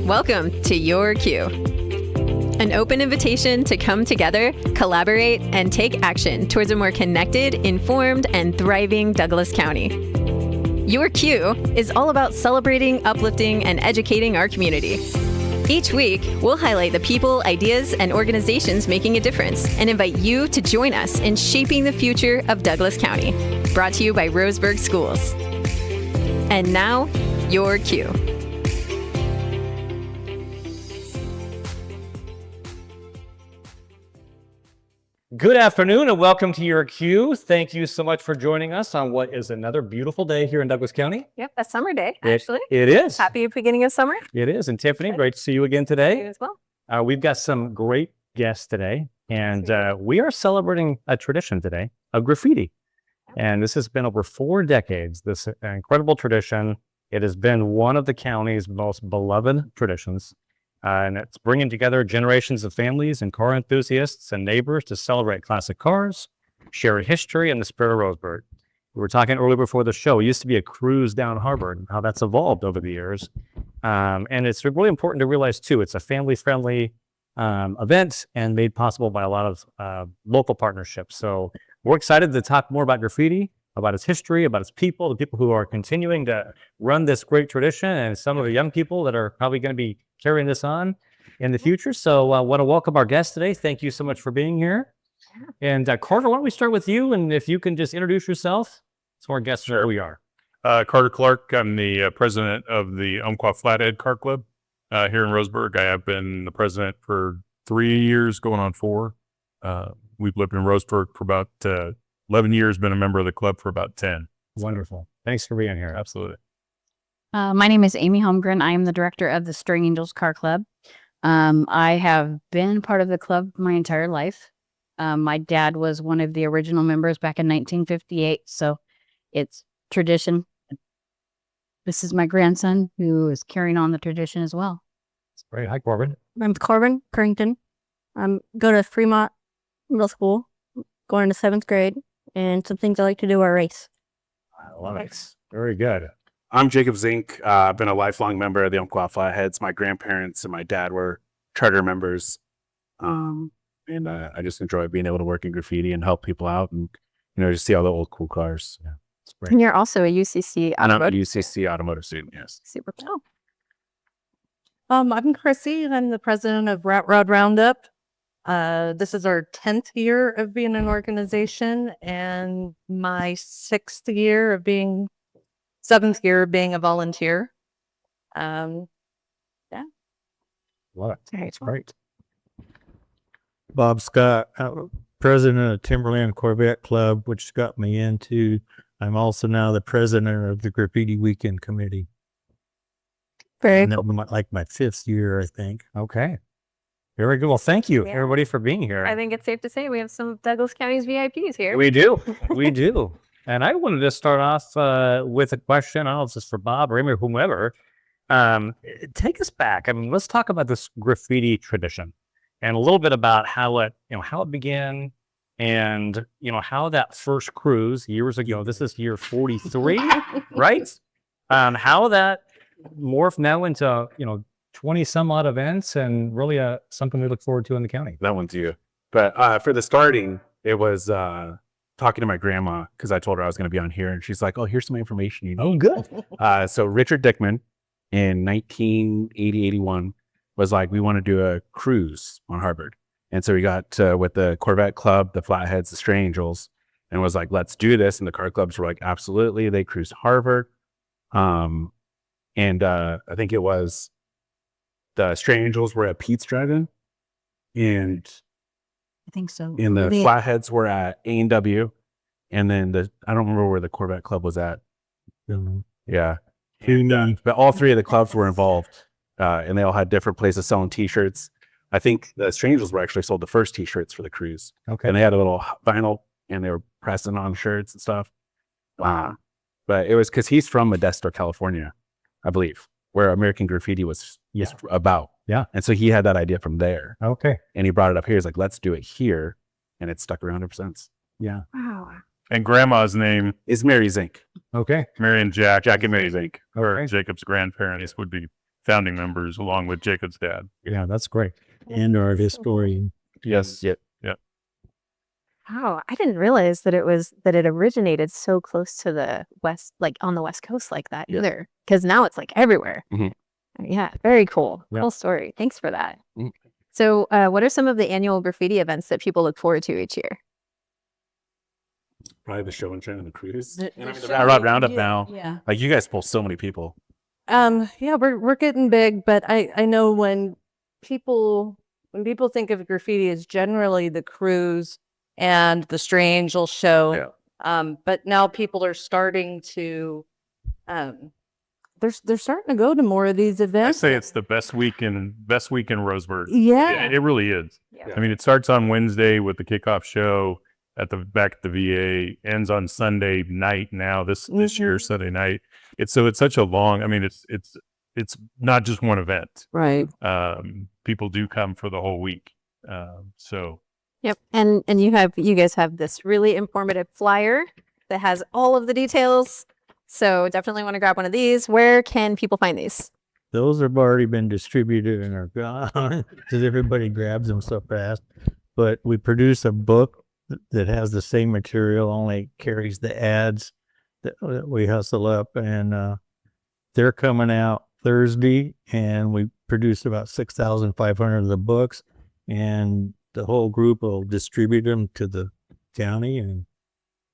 Welcome to Your Cue, an open invitation to come together, collaborate, and take action towards a more connected, informed, and thriving Douglas County. Your Cue is all about celebrating, uplifting, and educating our community. Each week, we'll highlight the people, ideas, and organizations making a difference and invite you to join us in shaping the future of Douglas County. Brought to you by Roseburg Schools. And now, Your Cue. Good afternoon and welcome to Your Cue. Thank you so much for joining us on what is another beautiful day here in Douglas County. Yep, a summer day, actually. It is. Happy beginning of summer. It is. And Tiffany, great to see you again today. You as well. We've got some great guests today, and we are celebrating a tradition today of graffiti. And this has been over 4 decades, this incredible tradition. It has been one of the county's most beloved traditions. And it's bringing together generations of families and car enthusiasts and neighbors to celebrate classic cars, share history, and the spirit of Roseburg. We were talking earlier before the show. It used to be a cruise down harbor and how that's evolved over the years. And it's really important to realize, too, it's a family-friendly event and made possible by a lot of local partnerships. So we're excited to talk more about graffiti, about its history, about its people, the people who are continuing to run this great tradition, and some of the young people that are probably going to be carrying this on in the future. So I want to welcome our guests today. Thank you so much for being here. And Carter, why don't we start with you? And if you can just introduce yourself so our guests know who we are. Carter Clark. I'm the president of the Umpqua Flatheads Car Club here in Roseburg. I have been the president for 3 years, going on 4. We've lived in Roseburg for about 11 years, been a member of the club for about 10. Wonderful. Thanks for being here. Absolutely. My name is Amy Holmgren. I am the director of the String Angels Car Club. I have been part of the club my entire life. My dad was one of the original members back in 1958, so it's tradition. This is my grandson who is carrying on the tradition as well. That's great. Hi, Corbin. I'm Corbin Currington. Go to Fremont Middle School, going to 7th grade, and some things I like to do are race. I love it. Very good. I'm Jacob Zink. I've been a lifelong member of the Umpqua Flatheads. My grandparents and my dad were charter members. And I just enjoy being able to work in graffiti and help people out and, just see all the old cool cars. Yeah, it's great. And you're also a UCC And I'm a automotive. UCC automotive student, yes. Super cool. I'm Crissie. I'm the president of Rat Rod Roundup. This is our 10th year of being an organization and my 7th year of being a volunteer. Love it. It's great. Bob Scott, president of Timberland Corvette Club, which got me into. I'm also now the president of the Graffiti Weekend committee. Very And that was like my 5th year, I think. Okay. Very good. Well, thank you, Yeah. everybody, for being here. I think it's safe to say we have some of Douglas County's VIPs here. We do. We do. And I wanted to start off with a question. I don't know if this is for Bob or Amy or whomever. Take us back. I mean, let's talk about this graffiti tradition and a little bit about how it began and, how that first cruise years ago, this is year 43, right? How that morphed now into, 20 some odd events and really something we look forward to in the county. That one's you. But for the starting, it was talking to my grandma because I told her I was going to be on here. And she's like, oh, here's some information you need. Oh, good. So Richard Dickman in 1980-81 was like, we want to do a cruise on Harvard. And so we got with the Corvette Club, the Flatheads, the Stray Angels, and was like, let's do this. And the car clubs were like, absolutely. They cruised Harvard. And I think it was the Stray Angels were at Pete's Drive-In. And I think so. and the Flatheads were at A&W. And then I don't remember where the Corvette Club was at. Yeah. But all 3 of the clubs were involved. And they all had different places selling T-shirts. I think the Stray Angels were actually sold the first T-shirts for the cruise. Okay. And they had a little vinyl and they were pressing on shirts and stuff. Wow. But it was because he's from Modesto, California, I believe, where American Graffiti was about. Yeah. And so he had that idea from there. Okay. And he brought it up here. He's like, let's do it here. And it's stuck around ever since. Yeah. Wow. And grandma's name Is Mary Zink. Okay. Mary and Jack Jack and Mary Zink. or Okay. Jacob's grandparents would be founding members along with Jacob's dad. Yeah, that's great. And our historian. Yes. Yep. Wow, I didn't realize that it originated so close to the west, like on the West Coast like that Yeah. either. Because now it's like everywhere. Mhm. Yeah, very cool. Yeah. Cool story. Thanks for that. Mhm. So, what are some of the annual graffiti events that people look forward to each year? Probably the show and show and the cruise. The- And I mean, the the show- Round Roundup yeah, now. yeah. Like you guys pull so many people. Yeah, we're getting big, but I know when people think of graffiti, it's generally the cruise and the Stray Angels show. Yeah. But now people are starting to they're starting to go to more of these I events. say it's the best week in Roseburg. Yeah. It really is. Yeah. I mean, it starts on Wednesday with the kickoff show at the back at the VA, ends on Sunday night now, this year, Sunday night. It's such a long, I mean, it's not just one event. Right. People do come for the whole week. So Yep. And you guys have this really informative flyer that has all of the details. So definitely want to grab one of these. Where can people find these? Those have already been distributed and are gone because everybody grabs them so fast. But we produce a book that has the same material, only carries the ads that we hustle up. And they're coming out Thursday, and we produced about 6,500 of the books. And the whole group will distribute them to the county and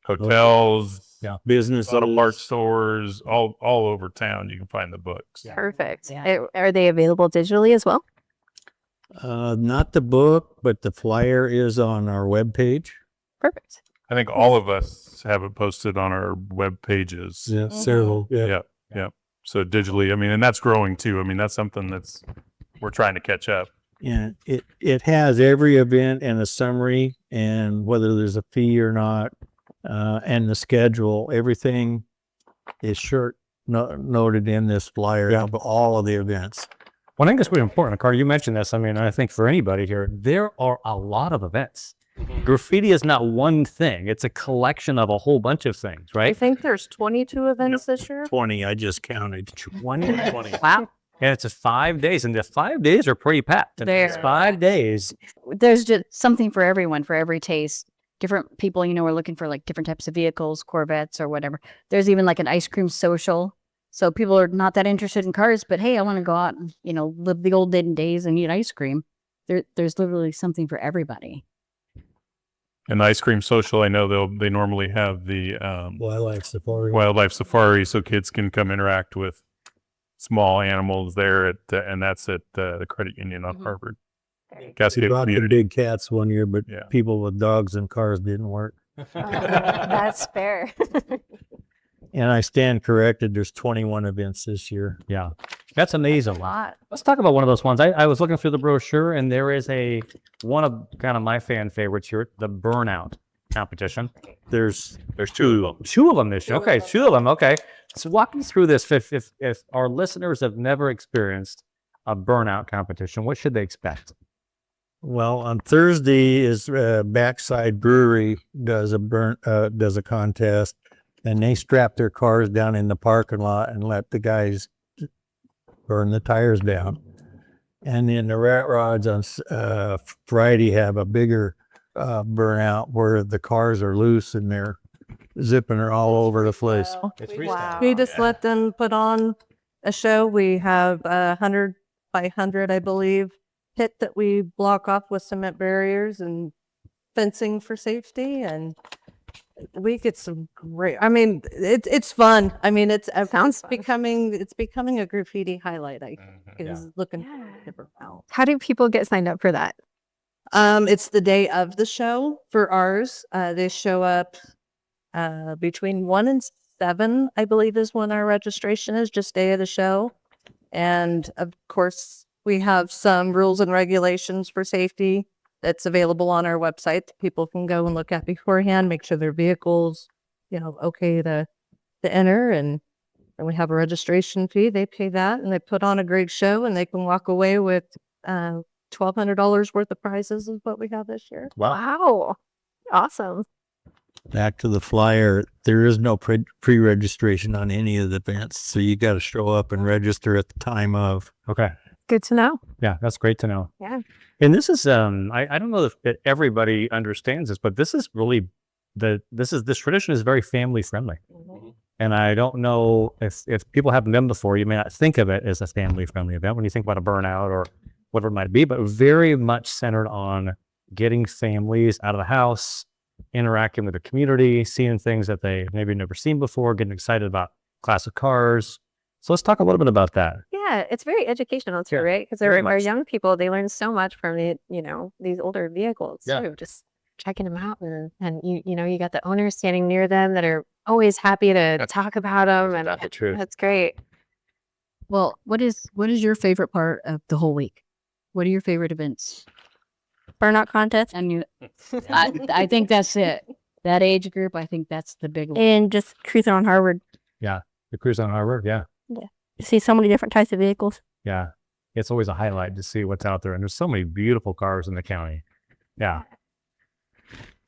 hotels, business. auto parts stores, all over town, you can find the books. Perfect. Yeah. Are they available digitally as well? Not the book, but the flyer is on our webpage. Perfect. I think all of us have it posted on our web pages. Yeah, several. Yeah. So digitally, I mean, and that's growing too. I mean, that's something we're trying to catch up. And it has every event and a summary and whether there's a fee or not, and the schedule. Everything is noted in this flyer of all of the events. Well, I think it's really important. Carter, you mentioned this. I mean, I think for anybody here, there are a lot of events. Graffiti is not one thing. It's a collection of a whole bunch of things, I right? think there's 22 events this year. 20, I just counted. 20. Wow. And it's just 5 days, and the 5 days are pretty packed. It's They're- 5 days. There's just something for everyone, for every taste. Different people, are looking for like different types of vehicles, Corvettes or whatever. There's even like an ice cream social. So people are not that interested in cars, but hey, I want to go out and, live the olden days and eat ice cream. There's literally something for everybody. And the ice cream social, I know they normally have the Wildlife safari. wildlife safari, so kids can come interact with small animals there and that's at the credit union on Harvard. Cassie We Day brought the Community. big cats one year, but Yeah. people with dogs and cars didn't work. That's fair. And I stand corrected. There's 21 events this year. Yeah. That's amazing. lot. Let's talk about one of those ones. I was looking through the brochure, and there is one of kind of my fan favorites here, the burnout competition. There's Two of them this year. Okay, two of them. Okay. So walk me through this. If our listeners have never experienced a burnout competition, what should they expect? Well, on Thursday is Backside Brewery does a contest, and they strap their cars down in the parking lot and let the guys burn the tires down. And then the Rat Rods on Friday have a bigger burnout where the cars are loose and they're zipping her all over the place. Wow. We just let them put on a show. We have 100 by 100, I believe, pit that we block off with cement barriers and fencing for safety, and we get some great. I mean, it's fun. I mean, Sounds fun. it's becoming a graffiti highlight. I is looking for out. How do people get signed up for that? It's the day of the show for ours. They show up between 1 and 7, I believe, is when our registration is, just day of the show. And of course, we have some rules and regulations for safety that's available on our website that people can go and look at beforehand, make sure their vehicle's, okay to enter. And we have a registration fee. They pay that and they put on a great show, and they can walk away with $1,200 worth of prizes is what we have this year. Wow. Awesome. back to the flyer, there is no pre-registration on any of the events. So you got to show up and register at the time of. Okay. Good to know. Yeah, that's great to know. Yeah. And this is I don't know if everybody understands this, but this is really this tradition is very family friendly. And I don't know if people haven't been before, you may not think of it as a family friendly event when you think about a burnout or whatever it might be, but very much centered on getting families out of the house, interacting with the community, seeing things that they maybe never seen before, getting excited about classic cars. So let's talk a little bit about that. Yeah, it's very educational too, right? Because our young people, they learn so much from these older vehicles too. Just checking them out, and you got the owners standing near them that are always happy to talk about them, and That's the truth. that's great. Well, what is your favorite part of the whole week? What are your favorite events? Burnout contest. And I think that's it. That age group, I think that's the big one. And just cruising on Harvard. Yeah, the cruise on Harvard. Yeah, You see so many different types of vehicles. yeah. It's always a highlight to see what's out there, and there's so many beautiful cars in the county. Yeah,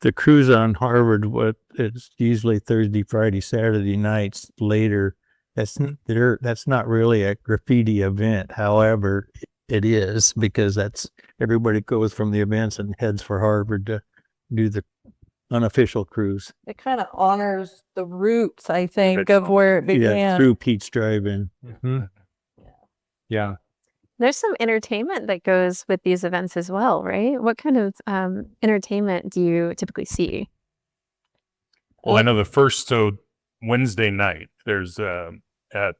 The cruise on Harvard, it's usually Thursday, Friday, Saturday nights later. That's not really a graffiti event. However, it is, because everybody goes from the events and heads for Harvard to do the unofficial cruise. It kind of honors the roots, I think, of where it began. Yeah, through Pete's Drive-In. yeah. There's some entertainment that goes with these events as well, right? What kind of entertainment do you typically see? Well, I know the first Wednesday night there's at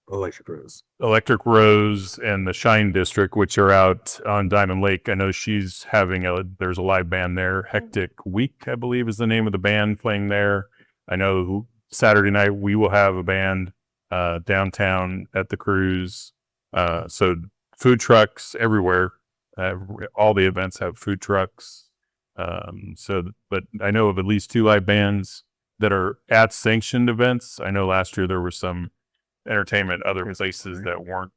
Electric Rose and the Shine District, which are out on Diamond Lake. I know she's having there's a live band there. Hectic Week, I believe, is the name of the band playing there. I know Saturday night we will have a band downtown at the cruise. So food trucks everywhere. All the events have food trucks. But I know of at least 2 live bands that are at sanctioned events. I know last year there were some entertainment other places that weren't.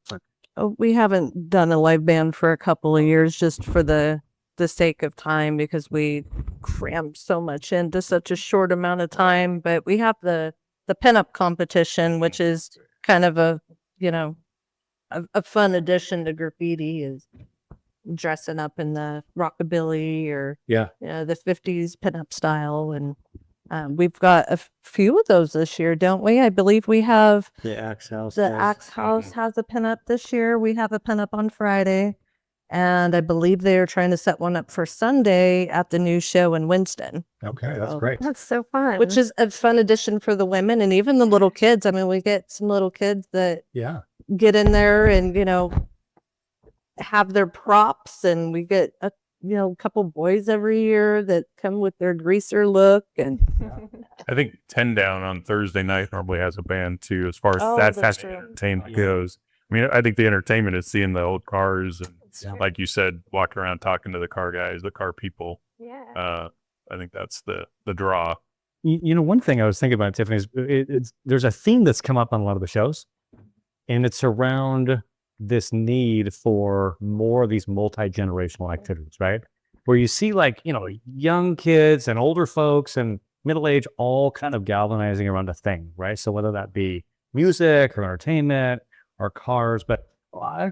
We haven't done a live band for a couple of years, just for the sake of time, because we crammed so much into such a short amount of time. But we have the pinup competition, which is kind of a fun addition to graffiti, is dressing up in the rockabilly or the 50s pinup style. And we've got a few of those this year, don't we? I believe we have The Axe House. the Axe House has a pinup this year. We have a pinup on Friday, and I believe they are trying to set one up for Sunday at the new show in Winston, Okay, that's great. That's so fun. which is a fun addition for the women and even the little kids. I mean, we get some little kids that Yeah. get in there and have their props, and we get a couple boys every year that come with their greaser look. And I think 10 Down on Thursday night normally has a band too, as far as that's fast true. entertainment goes. I mean, I think the entertainment is seeing the old cars and, like you said, walking around talking to the car guys, the car people. yeah. I think that's the draw. One thing I was thinking about, Tiffany, is there's a theme that's come up on a lot of the shows, and it's around this need for more of these multi-generational activities, right? Where you see young kids and older folks and middle age all kind of galvanizing around a thing, right? So whether that be music or entertainment or cars,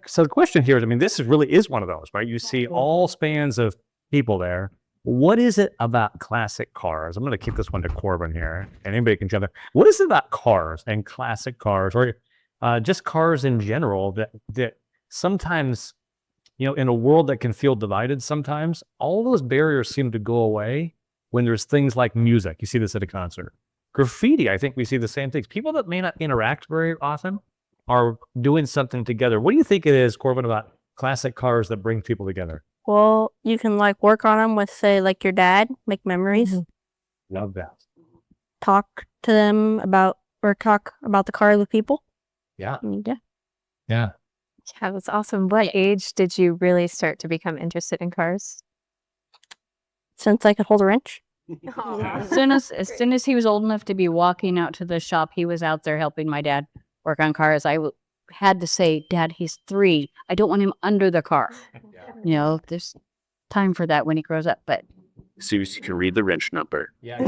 so the question here is, this really is one of those, right? You see all spans of people there. What is it about classic cars? I'm going to keep this one to Corbin here, and anybody can jump in. What is it about cars and classic cars, or just cars in general, that sometimes, in a world that can feel divided sometimes, all those barriers seem to go away when there's things like music? You see this at a concert. Graffiti, I think we see the same things. People that may not interact very often are doing something together. What do you think it is, Corbin, about classic cars that bring people together? Well, you can work on them with, say, your dad, make memories, Love that. talk to them talk about the car with people. Yeah. Yeah. Yeah. Yeah, that's awesome. What age did you really start to become interested in cars? Since I could hold a wrench. As soon as he was old enough to be walking out to the shop, he was out there helping my dad work on cars. I had to say, Dad, he's 3. I don't want him under the car. There's time for that when he grows up. But as soon as you can read the wrench number. Yeah.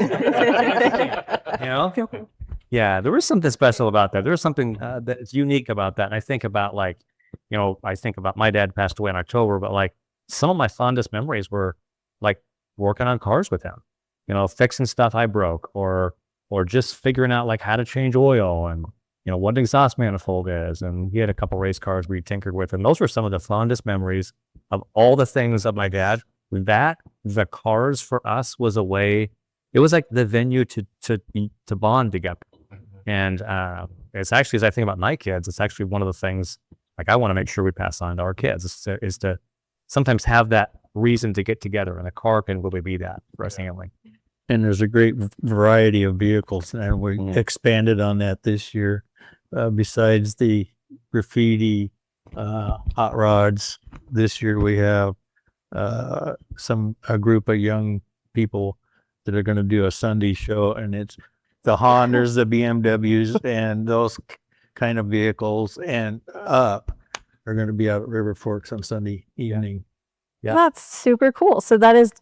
You know? Yeah, there was something special about that. There was something that's unique about that. And I think about I think about my dad passed away in October, but like some of my fondest memories were like working on cars with him, fixing stuff I broke or just figuring out like how to change oil and, what an exhaust manifold is. And he had a couple race cars we tinkered with. And those were some of the fondest memories of all the things of my dad. The cars for us was a way, it was like the venue to bond together. And it's actually, as I think about my kids, it's actually one of the things like I want to make sure we pass on to our kids is to sometimes have that reason to get together, and a car can really be that for us family. And there's a great variety of vehicles, and we expanded on that this year. Besides the graffiti hot rods, this year we have a group of young people that are going to do a Sunday show, and it's the Hondas, the BMWs, and those kind of vehicles, and up are going to be out at River Forks on Sunday evening. Yeah. That's super cool. So that is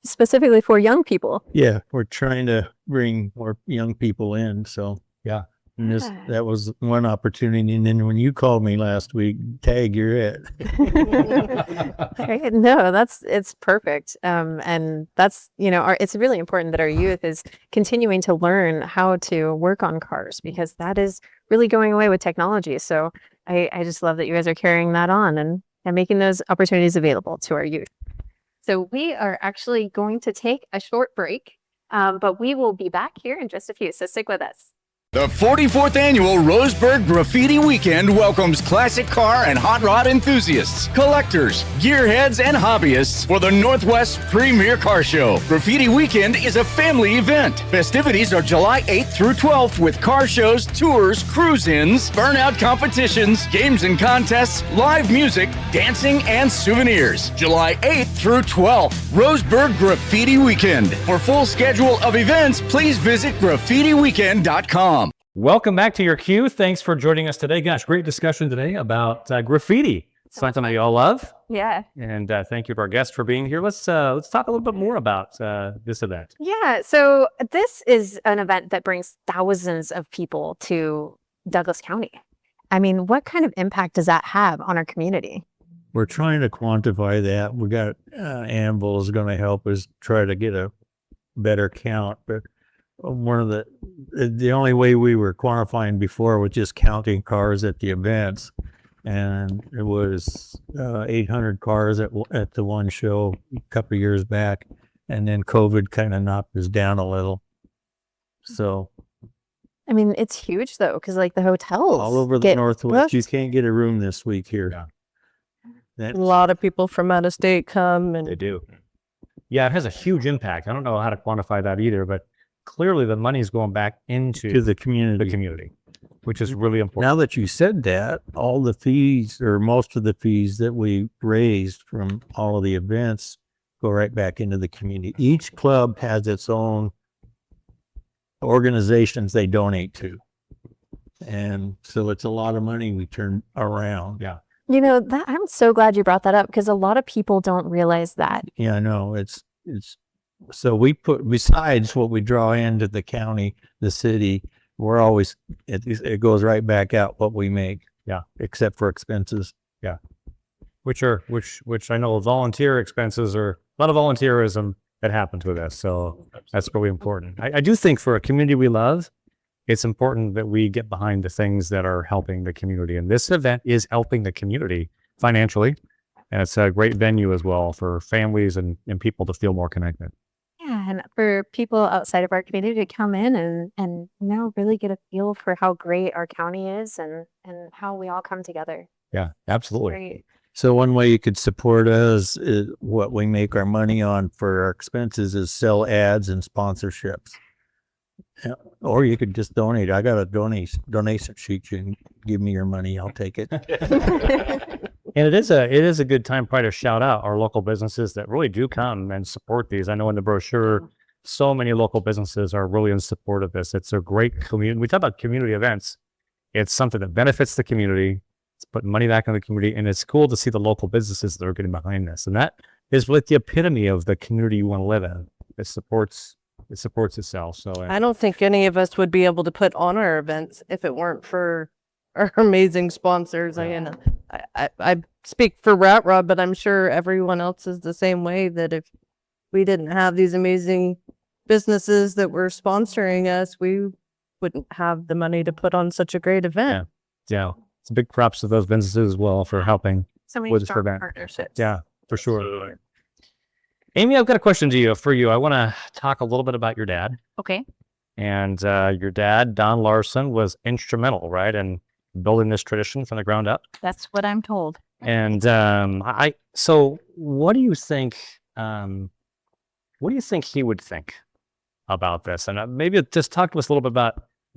specifically for young people. Yeah, we're trying to bring more young people in. So Yeah. and that was one opportunity. And then when you called me last week, tag, you're it. No, it's perfect. And that's, it's really important that our youth is continuing to learn how to work on cars, because that is really going away with technology. So I just love that you guys are carrying that on and making those opportunities available to our youth. So we are actually going to take a short break, but we will be back here in just a few. So stick with us. The 44th annual Roseburg Graffiti Weekend welcomes classic car and hot rod enthusiasts, collectors, gearheads, and hobbyists for the Northwest Premier Car Show. Graffiti Weekend is a family event. Festivities are July 8th through 12th with car shows, tours, cruise-ins, burnout competitions, games and contests, live music, dancing, and souvenirs. July 8th through 12th, Roseburg Graffiti Weekend. For full schedule of events, please visit graffitiweekend.com. Welcome back to your queue. Thanks for joining us today. Gosh, great discussion today about graffiti. It's something that you all love. Yeah. And thank you to our guests for being here. Let's talk a little bit more about this event. Yeah. So this is an event that brings thousands of people to Douglas County. I mean, what kind of impact does that have on our community? We're trying to quantify that. We got Anvil is going to help us try to get a better count, but one of the only way we were quantifying before was just counting cars at the events, and it was 800 cars at the one show a couple of years back, and then COVID kind of knocked us down a little. So I mean, it's huge though, because like the hotels all over the Northwest, you can't get a room this week here. Yeah. A lot of people from out of state come, and They do. Yeah, it has a huge impact. I don't know how to quantify that either, but clearly the money is going back into to the community. Which is really important. Now that you said that, all the fees or most of the fees that we raised from all of the events go right back into the community. Each club has its own organizations they donate to. And so it's a lot of money we turn around. Yeah. That I'm so glad you brought that up, because a lot of people don't realize that. Yeah, I know. It's so we put, besides what we draw into the county, the city, we're always, it goes right back out what we make. Yeah. Except for expenses. Yeah. Which I know volunteer expenses are a lot of volunteerism that happens with us. So that's really important. I do think for a community we love, it's important that we get behind the things that are helping the community. And this event is helping the community financially. And it's a great venue as well for families and people to feel more connected. Yeah, and for people outside of our community to come in and really get a feel for how great our county is and how we all come together. Yeah, absolutely. Great. So one way you could support us is what we make our money on for our expenses is sell ads and sponsorships. Yeah. Or you could just donate. I got a donation sheet. You can give me your money. I'll take it. And it is a good time probably to shout out our local businesses that really do come and support these. I know in the brochure, so many local businesses are really in support of this. It's a great community. We talk about community events. It's something that benefits the community. It's putting money back in the community. And it's cool to see the local businesses that are getting behind this. And that is really the epitome of the community you want to live in. it supports itself. So I don't think any of us would be able to put on our events if it weren't for our amazing sponsors. I speak for Rat Rod, but I'm sure everyone else is the same way, that if we didn't have these amazing businesses that were sponsoring us, we wouldn't have the money to put on such a great event. yeah, it's a big props to those businesses as well for helping So many with this strong event. partnerships. Yeah, for sure. Absolutely. Amy, I've got a question for you. I want to talk a little bit about your dad. Okay. And your dad, Don Larson, was instrumental, right, in building this tradition from the ground up. That's what I'm told. And so what do you think? What do you think he would think about this? And maybe just talk to us a little bit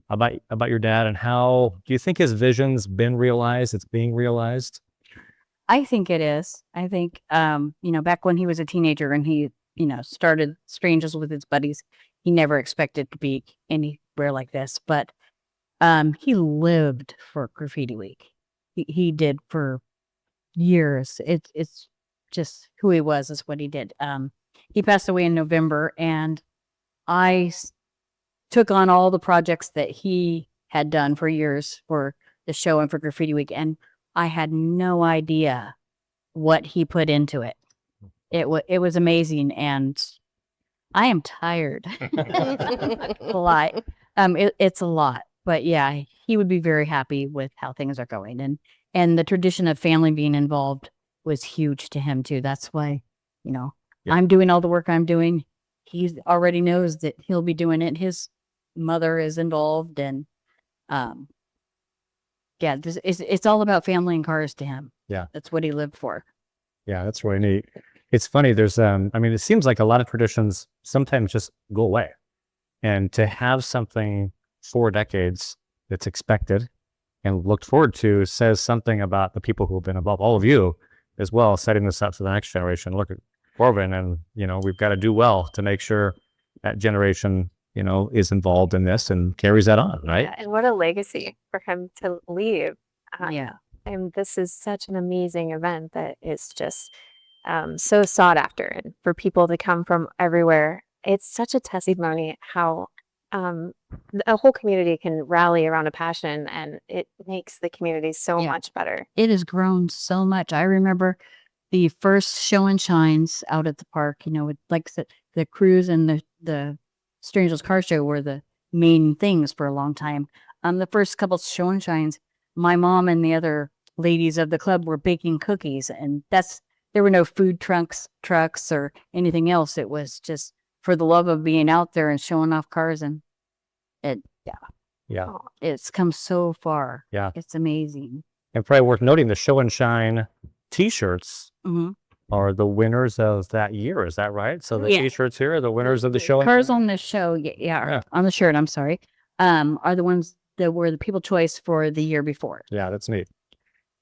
about your dad, and how do you think his vision's been realized? It's being realized. I think it is. I think, back when he was a teenager and he, started Strangers with his buddies, he never expected to be anywhere like this. But he lived for Graffiti Week. He did for years. It's just who he was, is what he did. He passed away in November, and I took on all the projects that he had done for years for the show and for Graffiti Week, and I had no idea what he put into it. It was amazing, and I am tired. A lot. It's a lot, but yeah, he would be very happy with how things are going, and the tradition of family being involved was huge to him too. That's why, I'm doing all the work I'm doing. He already knows that he'll be doing it. His mother is involved, and it's all about family and cars to him. Yeah. That's what he lived for. Yeah, that's really neat. It's funny. There's, it seems like a lot of traditions sometimes just go away, and to have something 4 decades that's expected and looked forward to says something about the people who have been involved, all of you as well, setting this up for the next generation. Look at Corbin, and, we've got to do well to make sure that generation, is involved in this and carries that on, right? Yeah, and what a legacy for him to leave. Yeah. And this is such an amazing event that is just so sought after, and for people to come from everywhere. It's such a testimony how a whole community can rally around a passion, and it makes the community so much better. It has grown so much. I remember the first show and shines out at the park, with, like I said, the cruise and the Strangers Car Show were the main things for a long time. The first couple show and shines, my mom and the other ladies of the club were baking cookies, and there were no food trucks or anything else. It was just for the love of being out there and showing off cars, and it's come so far. Yeah. It's amazing. And probably worth noting, the show and shine T-shirts Mm-hmm. are the winners of that year. Is that right? So the Yeah. T-shirts here are the winners of the show. Cars on the show, or on the shirt, I'm sorry, are the ones that were the people choice for the year before. Yeah, that's neat.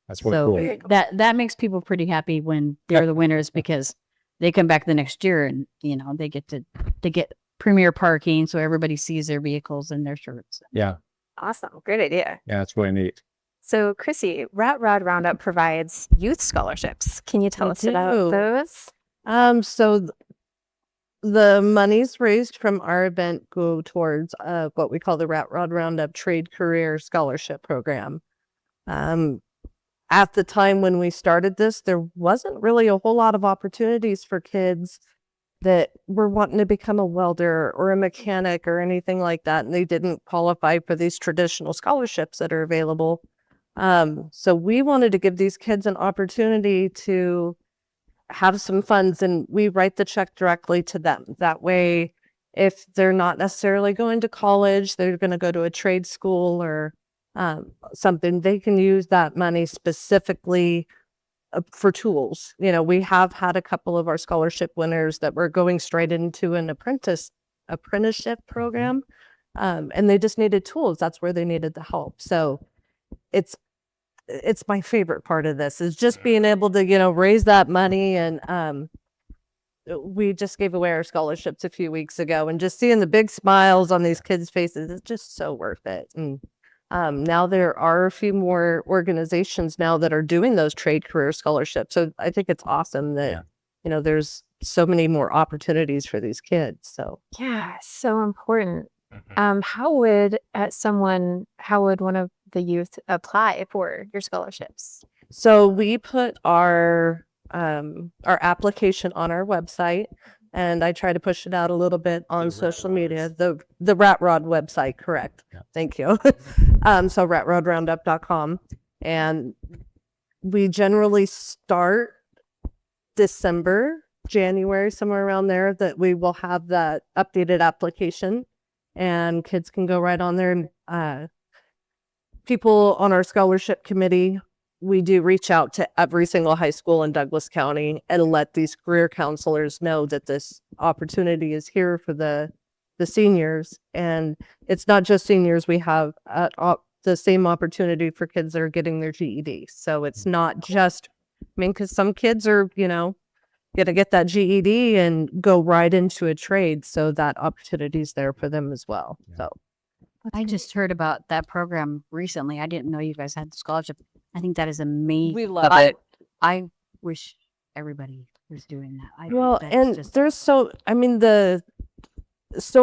That's really So cool. that makes people pretty happy when they're the winners, because they come back the next year and they get premier parking, so everybody sees their vehicles and their shirts. Yeah, Awesome. Great idea. yeah, it's really neat. So, Crissie, Rat Rod Roundup provides youth scholarships. Can you tell They us about do. those? So the monies raised from our event go towards what we call the Rat Rod Roundup Trade Career Scholarship Program. At the time when we started this, there wasn't really a whole lot of opportunities for kids that were wanting to become a welder or a mechanic or anything like that, and they didn't qualify for these traditional scholarships that are available. So we wanted to give these kids an opportunity to have some funds, and we write the check directly to them. That way, if they're not necessarily going to college, they're going to go to a trade school or something, they can use that money specifically for tools. We have had a couple of our scholarship winners that were going straight into an apprenticeship program, and they just needed tools. That's where they needed the help. So it's my favorite part of this, is just being able to, raise that money. And we just gave away our scholarships a few weeks ago, and just seeing the big smiles on these kids' faces is just so worth it. And now there are a few more organizations now that are doing those trade career scholarships. So I think it's awesome that, there's so many more opportunities for these kids. So Yeah, so important. How would one of the youth apply for your scholarships? So we put our application on our website, and I try to push it out a little bit on social media. The Rat Rod website, correct? Yeah. Thank you. So ratrodroundup.com, and we generally start December, January, somewhere around there. That we will have that updated application, and kids can go right on there. And people on our scholarship committee, we do reach out to every single high school in Douglas County and let these career counselors know that this opportunity is here for the seniors. And it's not just seniors. We have the same opportunity for kids that are getting their GED. So it's not just, because some kids are, going to get that GED and go right into a trade. So that opportunity is there for them as well. Yeah. So I just heard about that program recently. I didn't know you guys had the scholarship. I think that is amazing. we love it. I wish everybody was doing that. I think Well, that's and just- there's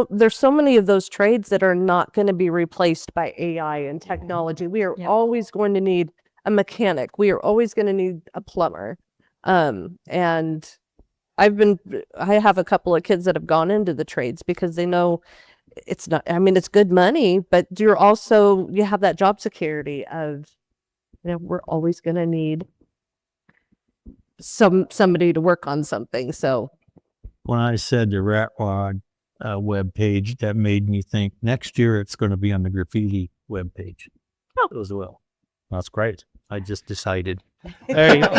there's so many of those trades that are not going to be replaced by AI and technology. We are Yep. always going to need a mechanic. We are always going to need a plumber. And I have a couple of kids that have gone into the trades because they know it's not, it's good money, but you have that job security of, we're always going to need somebody to work on something. So When I said the Rat Rod web page, that made me think next year it's going to be on the graffiti web page as well. That's great. I just decided. There you go.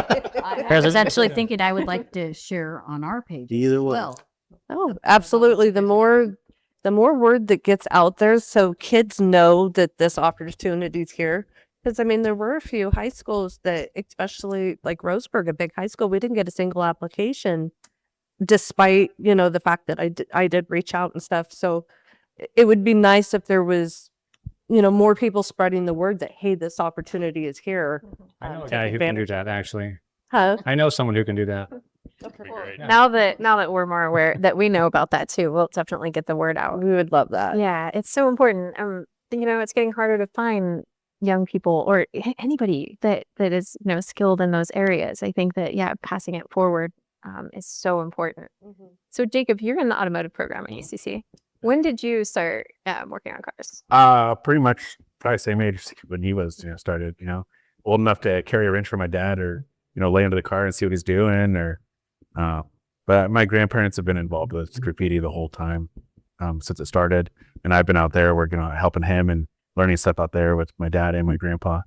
I was actually thinking I would like to share on our page. Either as way. Well, Oh, absolutely. The more word that gets out there, so kids know that this opportunity's here. Because there were a few high schools that, especially like Roseburg, a big high school, we didn't get a single application, despite the fact that I did reach out and stuff. So it would be nice if there was more people spreading the word that, hey, this opportunity is here. I know a Take guy who can do advantage. that, actually. Huh? I know someone who can do that. Yeah. Now that we're more aware that we know about that too, we'll definitely get the word out. We would love that. Yeah, it's so important. It's getting harder to find young people or anybody that is skilled in those areas. I think that passing it forward is so important. So Jacob, you're in the automotive program at UCC. When did you start working on cars? Pretty much probably same age when he was, started, old enough to carry a wrench for my dad or, lay under the car and see what he's doing but my grandparents have been involved with graffiti the whole time since it started. And I've been out there working on helping him and learning stuff out there with my dad and my grandpa.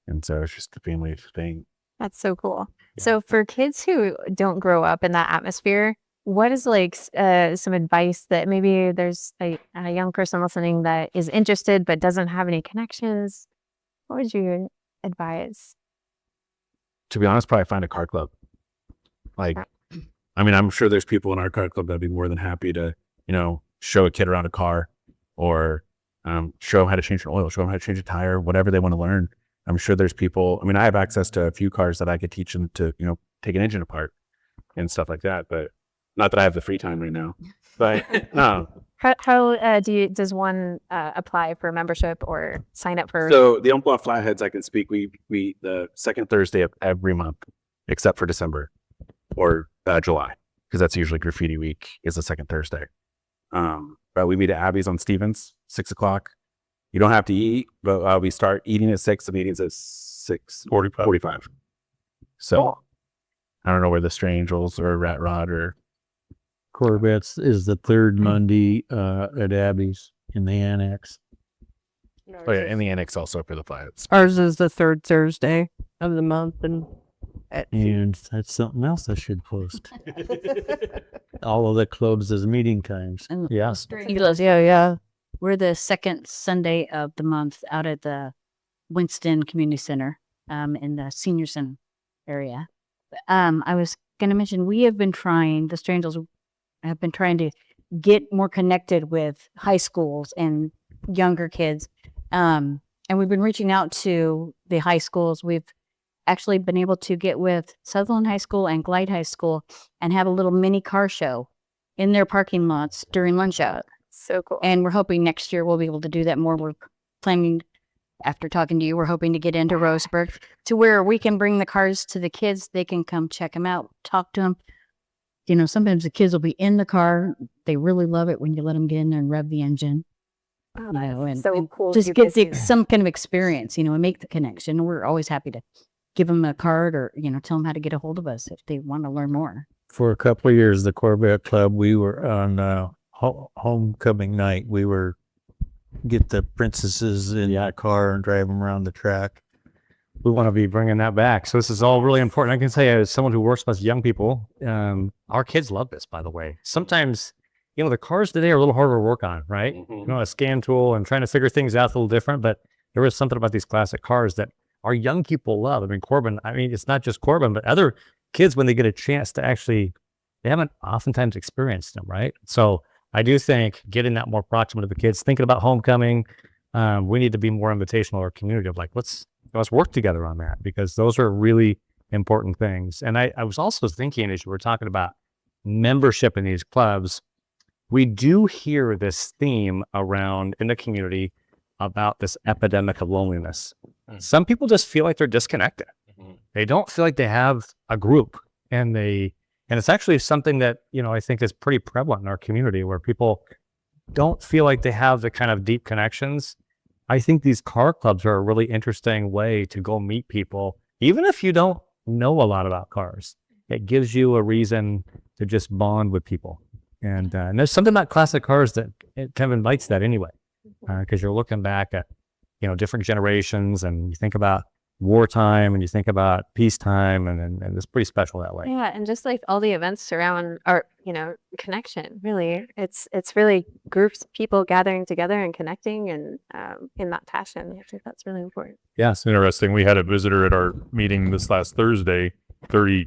And so it's just a family thing. That's so cool. Yeah. So for kids who don't grow up in that atmosphere, what is some advice that maybe there's a young person listening that is interested but doesn't have any connections? What would you advise? To be honest, probably find a car club. I'm sure there's people in our car club that'd be more than happy to, show a kid around a car or show them how to change an oil, show them how to change a tire, whatever they want to learn. I'm sure there's people, I have access to a few cars that I could teach them to, take an engine apart and stuff like that. But not that I have the free time right now, but no. How does one apply for membership or sign up for? So the Umpqua Flatheads, I can speak. We the second Thursday of every month, except for December or July, because that's usually Graffiti Week is the second Thursday. But we meet at Abby's on Stevens, 6:00. You don't have to eat, but we start eating at 6. The meeting's at 6:45. So I don't know where the Stray Angels or Rat Rod or Corvettes is the third Monday at Abby's in the annex. in the annex also for the Flatheads. Ours is the third Thursday of the month, and And that's something else I should post. All of the clubs as meeting times. And Yeah. yeah. We're the second Sunday of the month out at the Winston Community Center in the senior center area. I was going to mention, the Strangels have been trying to get more connected with high schools and younger kids. And we've been reaching out to the high schools. We've actually been able to get with Sutherland High School and Glide High School and have a little mini car show in their parking lots during lunch hour. So cool. And we're hoping next year we'll be able to do that more. We're planning, after talking to you, we're hoping to get into Roseburg to where we can bring the cars to the kids. They can come check them out, talk to them. You know, sometimes the kids will be in the car. They really love it when you let them get in there and rev the engine. Oh, You know, and so cool. just you get guys do that. some kind of experience, you know, and make the connection. We're always happy to give them a card or, you know, tell them how to get a hold of us if they want to learn more. For a couple of years, the Corvette Club, we were on homecoming night. We were get the princesses in the car and drive them around the track. We want to be bringing that back. So this is all really important. I can say, as someone who works with young people, our kids love this, by the way. Sometimes, you know, the cars today are a little harder to work on, right? You know, a scan tool and trying to figure things out a little different, but there is something about these classic cars that our young people love. I mean, Corbin, it's not just Corbin, but other kids, when they get a chance to actually, they haven't oftentimes experienced them, right? So I do think getting that more proximate to the kids, thinking about homecoming, we need to be more invitational to our community of like, let's work together on that, because those are really important things. And I was also thinking, as you were talking about membership in these clubs, we do hear this theme around in the community about this epidemic of loneliness. Some people just feel like they're disconnected. They don't feel like they have a group, and it's actually something that, you know, I think is pretty prevalent in our community, where people don't feel like they have the kind of deep connections. I think these car clubs are a really interesting way to go meet people, even if you don't know a lot about cars. It gives you a reason to just bond with people. And there's something about classic cars that it kind of invites that anyway, because you're looking back at, you know, different generations, and you think about wartime and you think about peacetime, and it's pretty special that way. Yeah, and just like all the events surround our, you know, connection, really. It's really groups of people gathering together and connecting, and in that passion. I think that's really important. Yeah. It's interesting. We had a visitor at our meeting this last Thursday, probably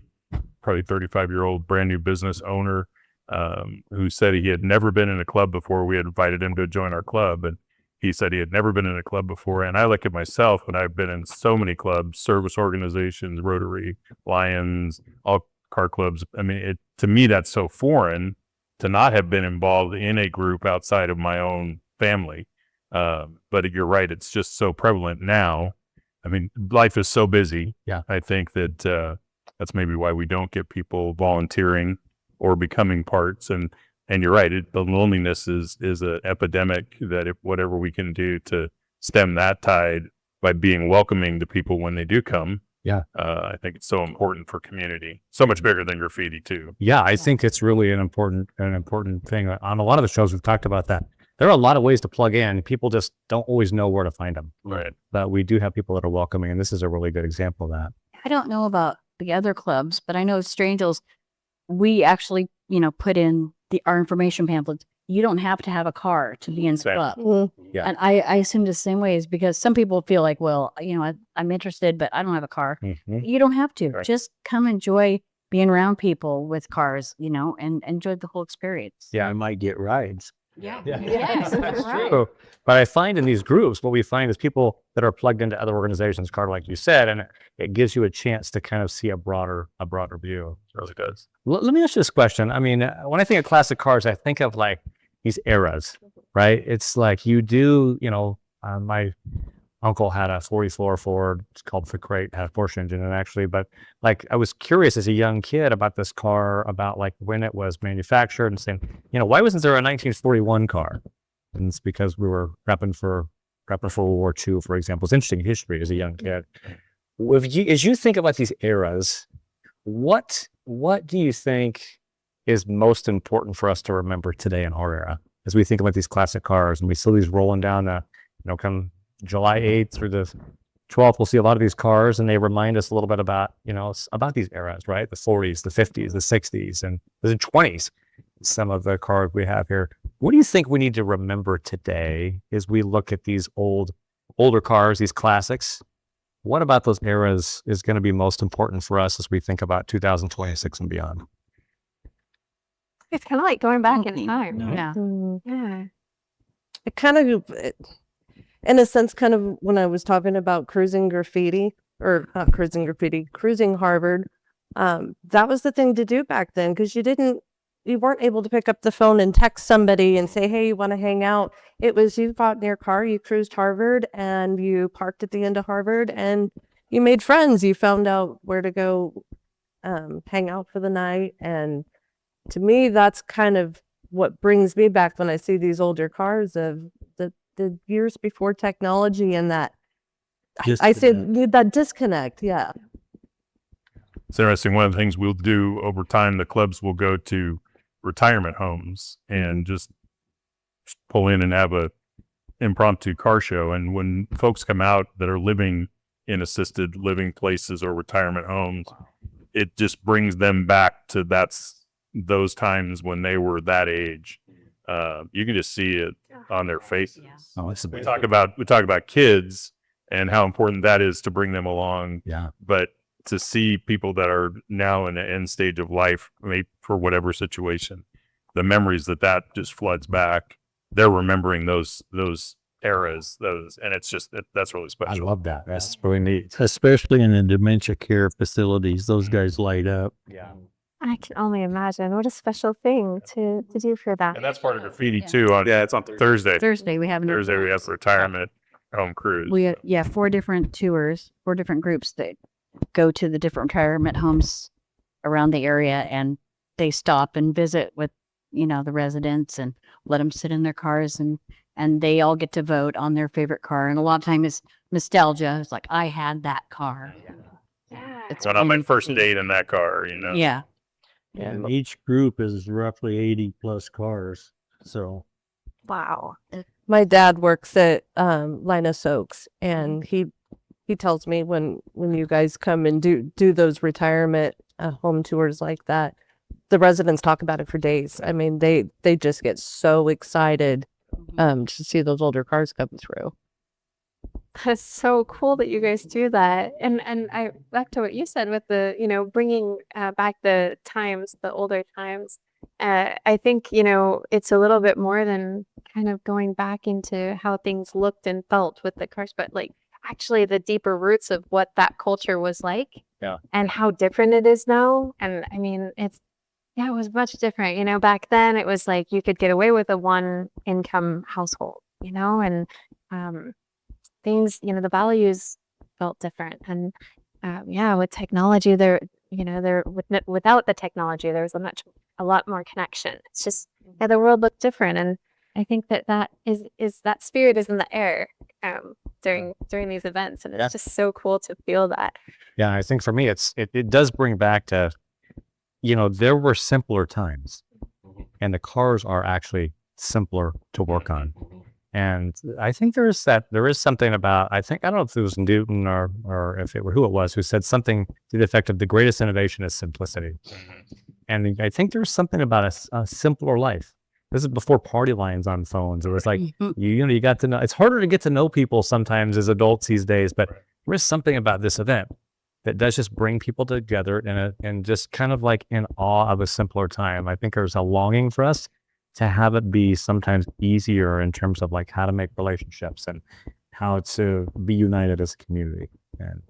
35-year-old brand new business owner, who said he had never been in a club before. We had invited him to join our club, and he said he had never been in a club before. And I look at myself, and I've been in so many clubs, service organizations, Rotary, Lions, all car clubs. I mean, to me, that's so foreign to not have been involved in a group outside of my own family. But you're right. It's just so prevalent now. I mean, life is so busy. Yeah. I think that that's maybe why we don't get people volunteering or becoming parts. And you're right. The loneliness is an epidemic that if whatever we can do to stem that tide by being welcoming to people when they do come. Yeah. I think it's so important for community. So much bigger than graffiti too. Yeah. I think it's really an important thing. On a lot of the shows, we've talked about that. There are a lot of ways to plug in. People just don't always know where to find them. Right. But we do have people that are welcoming, and this is a really good example of that. I don't know about the other clubs, but I know Strangels, we actually, you know, put in our information pamphlets. You don't have to have a car to be in the club. Yeah. And I assume the same way is because some people feel like, well, you know, I'm interested, but I don't have a car. You don't have to. Right. Just come enjoy being around people with cars, you know, and enjoy the whole experience. Yeah. I might get rides. Yeah. Yes, that's right. true. But I find in these groups, what we find is people that are plugged into other organizations, Carter, like you said, and it gives you a chance to kind of see a broader view. It really does. Let me ask you this question. I mean, when I think of classic cars, I think of like these eras, right? It's like you do, you know, my uncle had a 44 Ford, it's called the Crate, had a Porsche engine, and actually, but like I was curious as a young kid about this car, about like when it was manufactured, and saying, you know, why wasn't there a 1941 car? And it's because we were prepping for World War II, for example. It's interesting history as a young kid. As you think about these eras, what do you think is most important for us to remember today in our era as we think about these classic cars, and we see these rolling down the, you know, come July 8th through the 12th, we'll see a lot of these cars, and they remind us a little bit about, you know, about these eras, right? The 40s, the 50s, the 60s, and the 20s, some of the cars we have here. What do you think we need to remember today as we look at these older cars, these classics? What about those eras is going to be most important for us as we think about 2026 and beyond? It's kind of like going back in time. Yeah. Yeah. It kind of, in a sense, kind of when I was talking about cruising graffiti, or not cruising graffiti, cruising Harvard. That was the thing to do back then, because you weren't able to pick up the phone and text somebody and say, hey, you want to hang out? It was, you got in your car, you cruised Harvard, and you parked at the end of Harvard, and you made friends. You found out where to go hang out for the night. And to me, that's kind of what brings me back when I see these older cars of the years before technology, and that I said that disconnect. Yeah. It's interesting. One of the things we'll do over time, the clubs will go to retirement homes and just pull in and have a impromptu car show. And when folks come out that are living in assisted living places or retirement homes, it just brings them back to those times when they were that age. You can just see it on their faces. We talk about kids and how important that is to bring them along. Yeah. But to see people that are now in the end stage of life, maybe for whatever situation, the memories that just floods back, they're remembering those eras, and it's just, that's really special. I love that. That's really neat. Especially in the dementia care facilities, those guys light up. Yeah. I can only imagine what a special thing to do for that. And that's part of graffiti too. It's on Thursday. Thursday we have Retirement home cruise. We 4 different tours, 4 different groups that go to the different retirement homes around the area, and they stop and visit with the residents and let them sit in their cars, and they all get to vote on their favorite car. And a lot of time is nostalgia. It's like, I had that car. It's on my first date in that car. Yeah. And each group is roughly 80 plus cars. So Wow. My dad works at Linus Oaks, and he tells me when you guys come and do those retirement home tours like that, the residents talk about it for days. I mean, they just get so excited to see those older cars come through. That's so cool that you guys do that. And I back to what you said with the, bringing back the older times. I think, it's a little bit more than kind of going back into how things looked and felt with the cars, but like actually the deeper roots of what that culture was like. Yeah. And how different it is now. And I mean, it was much different. Back then it was like you could get away with a 1 income household, and things, the values felt different. And with technology without the technology, there was a lot more connection. It's just, the world looked different. And I think that that spirit is in the air during these events. And it's just so cool to feel that. Yeah. I think for me, it does bring back to, there were simpler times, and the cars are actually simpler to work on. And I think there is something about, I don't know if it was Newton or if it were who it was who said something to the effect of the greatest innovation is simplicity. And I think there's something about a simpler life. This is before party lines on phones. It was like, you got to know, it's harder to get to know people sometimes as adults these days, but there is something about this event that does just bring people together and just kind of like in awe of a simpler time. I think there's a longing for us to have it be sometimes easier in terms of like how to make relationships and how to be united as a community. And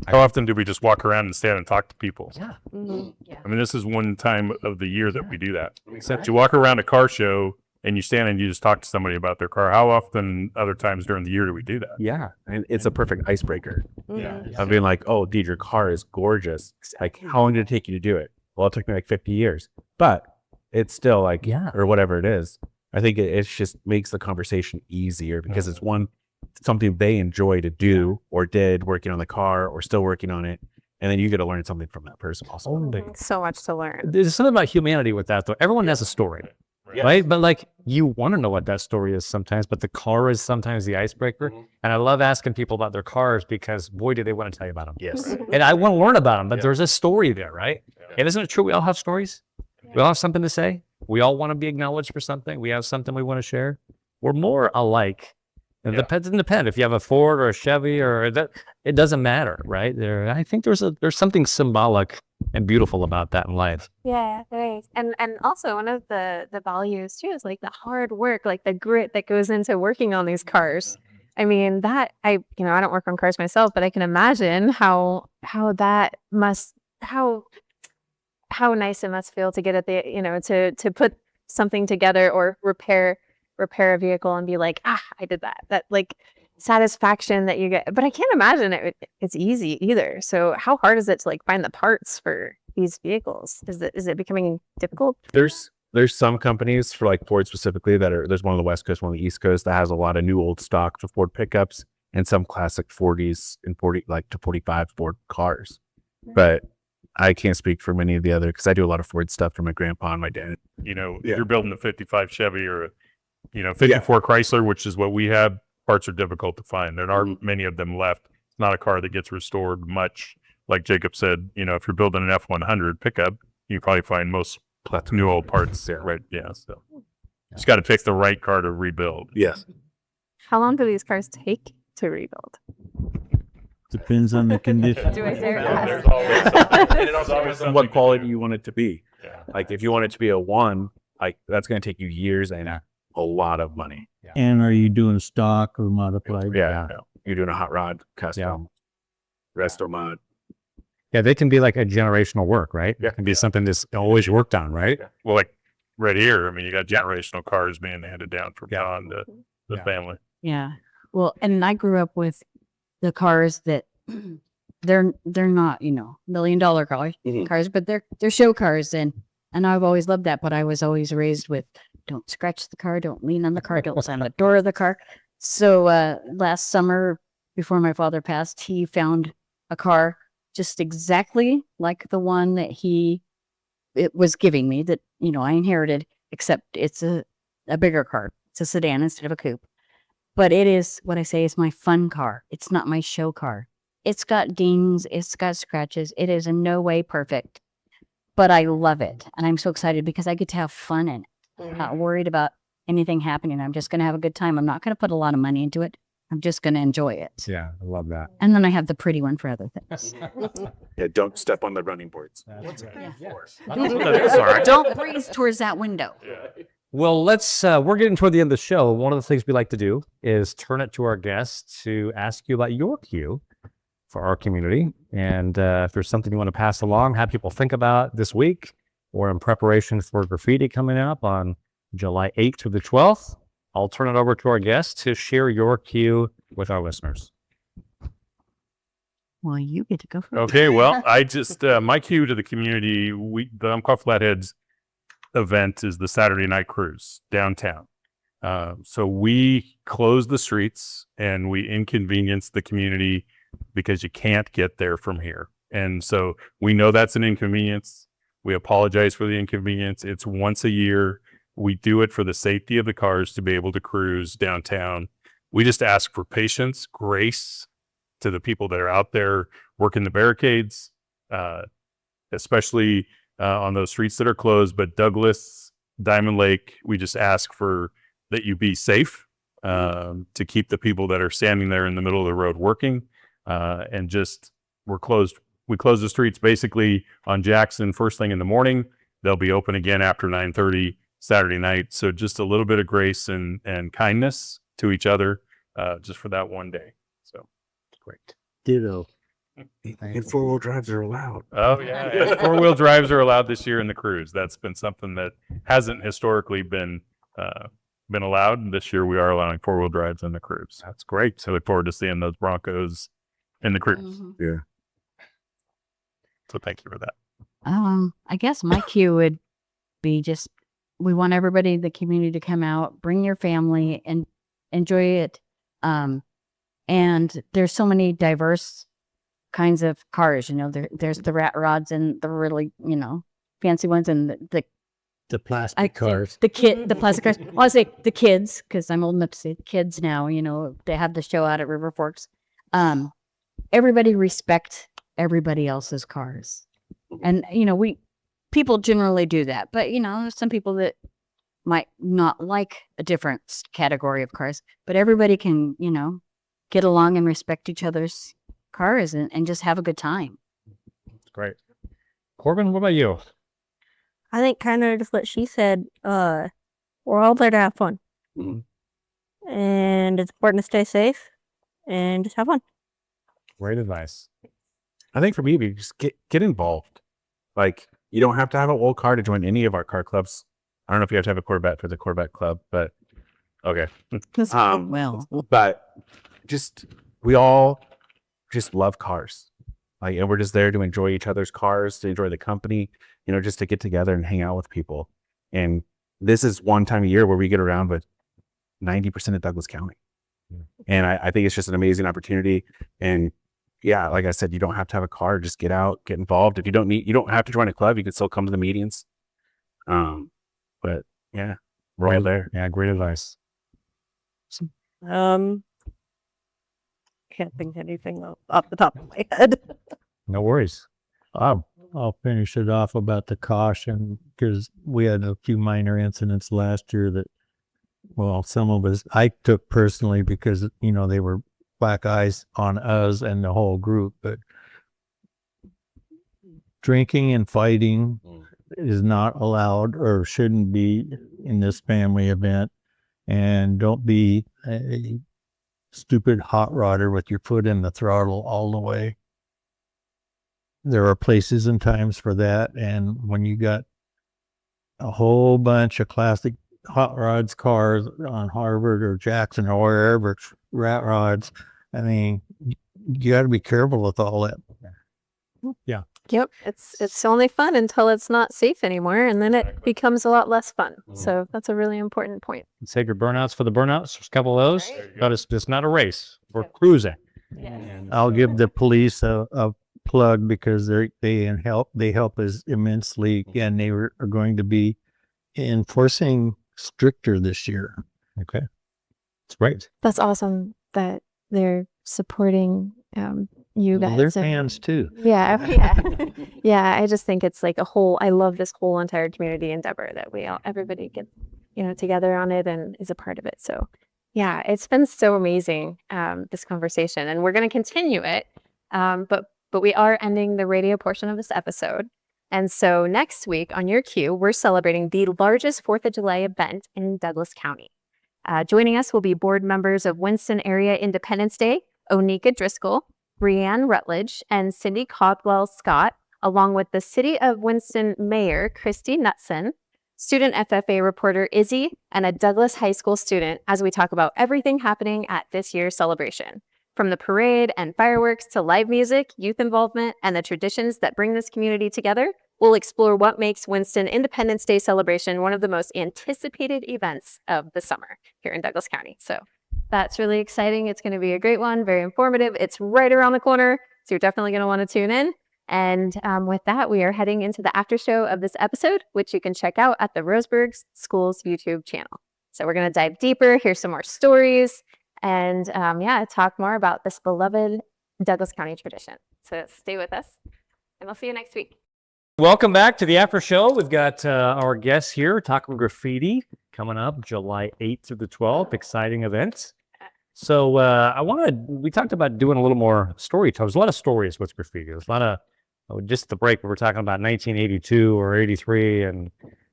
how often do we just walk around and stand and talk to people? Yeah. Yeah. I mean, this is one time of the year that we do that. Except you walk around a car show and you stand and you just talk to somebody about their car. How often other times during the year do we do that? Yeah. And it's a perfect icebreaker. Yeah. Of being like, oh, dude, your car is gorgeous. Like, how long did it take you to do it? Well, it took me like 50 years. But it's still like, or whatever it is. I think it just makes the conversation easier because it's something they enjoy to do or did working on the car or still working on it. And then you get to learn something from that person also. So much to learn. There's something about humanity with that though. Everyone has a story, right? But like you want to know what that story is sometimes, but the car is sometimes the icebreaker. And I love asking people about their cars because boy, do they want to tell you about them. Yes. And I want to learn about them, but there's a story there, right? And isn't it true? We all have stories. We all have something to say. We all want to be acknowledged for something. We have something we want to share. We're more alike. It doesn't depend if you have a Ford or a Chevy or that. It doesn't matter, right? I think there's something symbolic and beautiful about that in life. Yeah, there is. And also one of the values too is like the hard work, like the grit that goes into working on these cars. I mean, that I don't work on cars myself, but I can imagine how that must how nice it must feel to get at the to put something together or repair a vehicle and be like, I did that. That like satisfaction that you get. But I can't imagine it's easy either. So how hard is it to like find the parts for these vehicles? Is it becoming difficult? There's some companies for like Ford specifically there's one on the West Coast, one on the East Coast that has a lot of new old stock for Ford pickups and some classic 40s and 40 like to 45 Ford cars. But I can't speak for many of the other because I do a lot of Ford stuff for my grandpa and my dad. If you're building a 55 Chevy or a 54 Chrysler, which is what we have, parts are difficult to find. There aren't many of them left. It's not a car that gets restored much. Like Jacob said, if you're building an F100 pickup, you probably find most new old parts. Right. Yeah. So just got to pick the right car to rebuild. Yes. How long do these cars take to rebuild? Depends on the condition. Do I dare There's ask? always what quality you want it to be. Yeah. Like if you want it to be a 1, like that's going to take you years and a lot of money. Yeah. And are you doing stock or modified? Yeah. You're doing a hot rod custom, resto mod. Yeah, they can be like a generational work, right? Yeah. It can be something that's always worked on, right? Yeah. Well, like right here, I mean, you got generational cars being handed down from John to the family. Yeah. Well, and I grew up with the cars that they're not, $1 million cars, but they're show cars, and I've always loved that. But I was always raised with don't scratch the car, don't lean on the car, don't slam the door of the car. So last summer, before my father passed, he found a car just exactly like the one that it was giving me that I inherited, except it's a bigger car. It's a sedan instead of a coupe. But it is what I say is my fun car. It's not my show car. It's got dings. It's got scratches. It is in no way perfect, but I love it. And I'm so excited because I get to have fun in it. I'm not worried about anything happening. I'm just going to have a good time. I'm not going to put a lot of money into it. I'm just going to enjoy it. Yeah, I love that. And then I have the pretty one for other things. Yeah, don't step on the running boards. Don't breeze towards that window. Well, we're getting toward the end of the show. One of the things we like to do is turn it to our guests to ask you about your cue for our community. And if there's something you want to pass along, have people think about this week or in preparation for graffiti coming up on July 8th through the 12th, I'll turn it over to our guests to share your cue with our listeners. Well, you get to go first. Okay, well, I just, my cue to the community, the Umpqua Flatheads event is the Saturday night cruise downtown. So we close the streets and we inconvenience the community because you can't get there from here. And so we know that's an inconvenience. We apologize for the inconvenience. It's once a year. We do it for the safety of the cars to be able to cruise downtown. We just ask for patience, grace to the people that are out there working the barricades, especially on those streets that are closed. But Douglas, Diamond Lake, we just ask for that you be safe, to keep the people that are standing there in the middle of the road working, and just we close the streets basically on Jackson first thing in the morning. They'll be open again after 9:30 Saturday night. So just a little bit of grace and kindness to each other, just for that one day. So great. Ditto. And 4-wheel drives are allowed. Oh yeah, yes, 4-wheel drives are allowed this year in the cruise. That's been something that hasn't historically been allowed. And this year we are allowing 4-wheel drives in the cruise. That's great. So I look forward to seeing those Broncos in the cruise. Mm-hmm. Yeah. So thank you for that. I guess my cue would be just, we want everybody in the community to come out, bring your family and enjoy it. And there's so many diverse kinds of cars, there's the rat rods and the really, fancy ones, and The plastic cars. the plastic cars. Well, I say the kids, because I'm old enough to say the kids now, they have the show out at River Forks. Everybody respect everybody else's cars. And, people generally do that, but, there's some people that might not like a different category of cars, but everybody can, get along and respect each other's cars and just have a good time. Great. Corbin, what about you? I think kind of just what she said. We're all there to have fun. Mm-hmm. and it's important to stay safe and just have fun. Great advice. I think for me, we just get involved. Like, you don't have to have an old car to join any of our car clubs. I don't know if you have to have a Corvette for the Corvette club, but okay. Well, But we all just love cars. Like, and we're just there to enjoy each other's cars, to enjoy the company, just to get together and hang out with people. And this is one time a year where we get around with 90% of Douglas County. And I think it's just an amazing opportunity. And yeah, like I said, you don't have to have a car. Just get out, get involved. If you don't have to join a club. You can still come to the meetings. But yeah, we're all there. Yeah, great advice. Can't think of anything off the top of my head. No worries. I'll finish it off about the caution, because we had a few minor incidents last year that, well, some of us I took personally because, they were black eyes on us and the whole group. But drinking and fighting is not allowed or shouldn't be in this family event. And don't be a stupid hot rodder with your foot in the throttle all the way. There are places and times for that. And when you got a whole bunch of classic hot rods cars on Harvard or Jackson or wherever, rat rods, I mean, you got to be careful with all that. Yeah. Yep. It's only fun until it's not safe anymore, and then it becomes a lot less fun. So that's a really important point. Save your burnouts for the burnouts. There's a couple of those. But it's not a race. We're cruising. And I'll give the police a plug, because they help us immensely, and they are going to be enforcing stricter this year. Okay. It's great. That's awesome that they're supporting you guys. Well, they're fans too. Yeah. Yeah. I just think it's like I love this whole entire community endeavor that everybody gets, together on it and is a part of it. So yeah, it's been so amazing, this conversation, and we're going to continue it. But we are ending the radio portion of this episode. And so next week on your cue, we're celebrating the largest 4th of July event in Douglas County. Joining us will be board members of Winston Area Independence Day, Onika Driscoll, Brianne Rutledge, and Cindy Caldwell Scott, along with the City of Winston Mayor, Christy Knutson, student FFA reporter Izzy, and a Douglas High School student, as we talk about everything happening at this year's celebration. From the parade and fireworks to live music, youth involvement, and the traditions that bring this community together, we'll explore what makes Winston Independence Day celebration one of the most anticipated events of the summer here in Douglas County. So that's really exciting. It's going to be a great one, very informative. It's right around the corner, so you're definitely going to want to tune in. And with that, we are heading into the after show of this episode, which you can check out at the Roseburg School's YouTube channel. So we're going to dive deeper, hear some more stories, and talk more about this beloved Douglas County tradition. So stay with us, and we'll see you next week. Welcome back to the after show. We've got our guests here talking graffiti coming up July 8th through the 12th. Exciting events. So we talked about doing a little more storytelling. There's a lot of stories with graffiti. There's a lot of, just the break, we were talking about 1982 or 83 and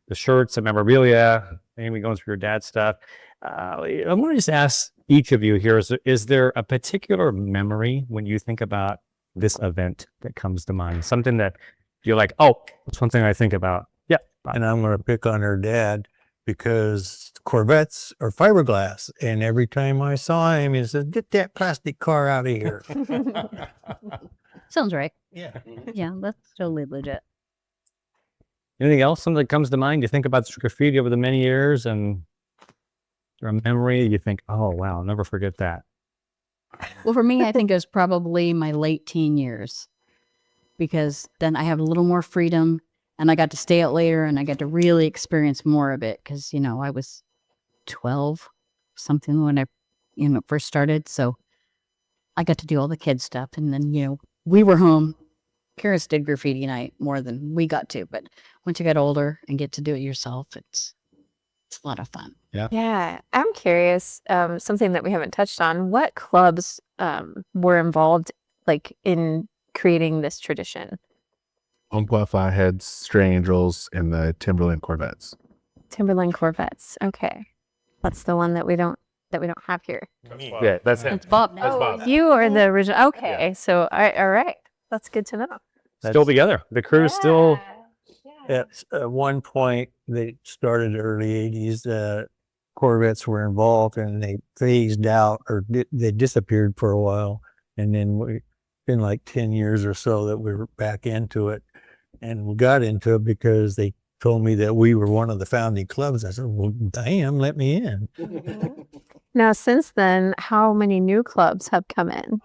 the shirts and memorabilia, Amy going through your dad's stuff. I want to just ask each of you here, is there a particular memory when you think about this event that comes to mind? Something that you're like, oh, that's one thing I think about. Yeah. And I'm going to pick on her dad, because Corvettes are fiberglass. And every time I saw him, he said, "Get that plastic car out of here." sounds right. Yeah. Yeah, that's totally legit. Anything else? Something that comes to mind? You think about this graffiti over the many years and a memory, you think, oh, wow, I'll never forget that. Well, for me, I think it was probably my late teen years, because then I have a little more freedom and I got to stay out later and I got to really experience more of it, because, I was 12 something when I, first started. So I got to do all the kid stuff. And then, we were home. Karis did graffiti night more than we got to. But once you get older and get to do it yourself, it's a lot of fun. Yeah. I'm curious, something that we haven't touched on, what clubs were involved in creating this tradition? Umpqua Flatheads, Stray Angels, and the Timberland Corvettes. Timberland Corvettes. Okay. That's the one that we don't that we don't have here? Yeah, that's it. It's Bob now. That's Bob. You are the original. Okay, so all right, that's good to know. Still together. The crew's still. At one point, they started early 80s. Corvettes were involved and they phased out or they disappeared for a while. And then it's been like 10 years or so that we were back into it. And we got into it because they told me that we were one of the founding clubs. I said, well, damn, let me in. Now, since then, how many new clubs have come in?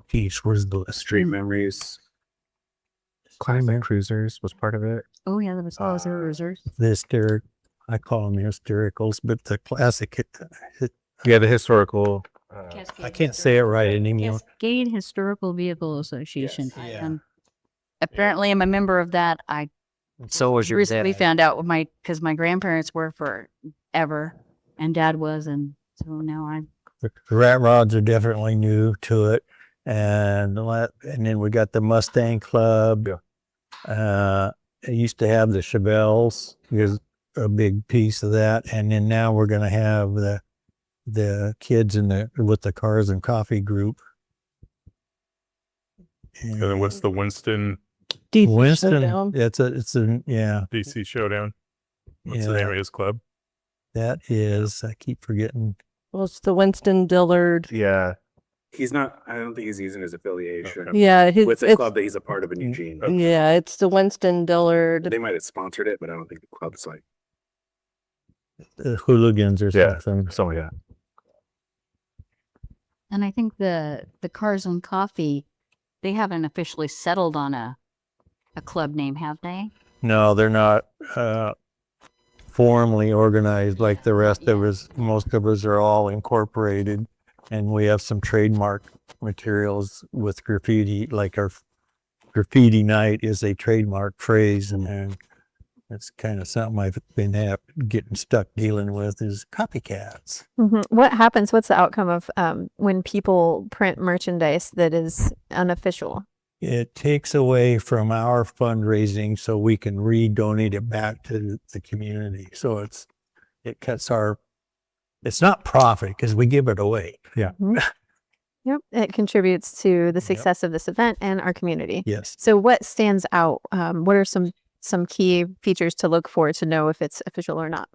Geez, where's the list? Street Memories. Climate Cruisers was part of it. Oh yeah, there was Roseburg. The hysteric, I call them hystericals, but the classic, Yeah, the historical. I can't say it right anymore. Cascade Historical Vehicle Association. Yes. Yeah. And apparently, I'm a member of that. I So was your recently dad. found out because my grandparents were forever, and Dad was, and so now I'm. The rat rods are definitely new to it. And then we got the Mustang Club. I used to have the Chevelles, is a big piece of that. And then now we're going to have the kids with the Cars and Coffee group. And then what's the Winston Winston? Showdown. It's a yeah. DC Showdown? What's the Yeah. name of his club? That is, I keep forgetting. Well, it's the Winston Dillard. Yeah. He's not, I don't think he's using his affiliation Yeah, with the club that he's a part of in Eugene. Yeah, it's the Winston Dillard. They might have sponsored it, but I don't think the club's like, Hooligans or Yeah. something. something like that. And I think the Cars and Coffee, they haven't officially settled on a club name, have they? No, they're not formally organized like the rest of us. Most of us are all incorporated, and we have some trademark materials with graffiti. Like our graffiti night is a trademark phrase, and that's kind of something I've been getting stuck dealing with is copycats. What happens? What's the outcome of when people print merchandise that is unofficial? It takes away from our fundraising so we can redonate it back to the community. So it cuts it's not profit because we give it away. Yeah. Yep, it contributes to the success of this event and our community. Yes. So, what stands out? What are some key features to look for to know if it's official or not?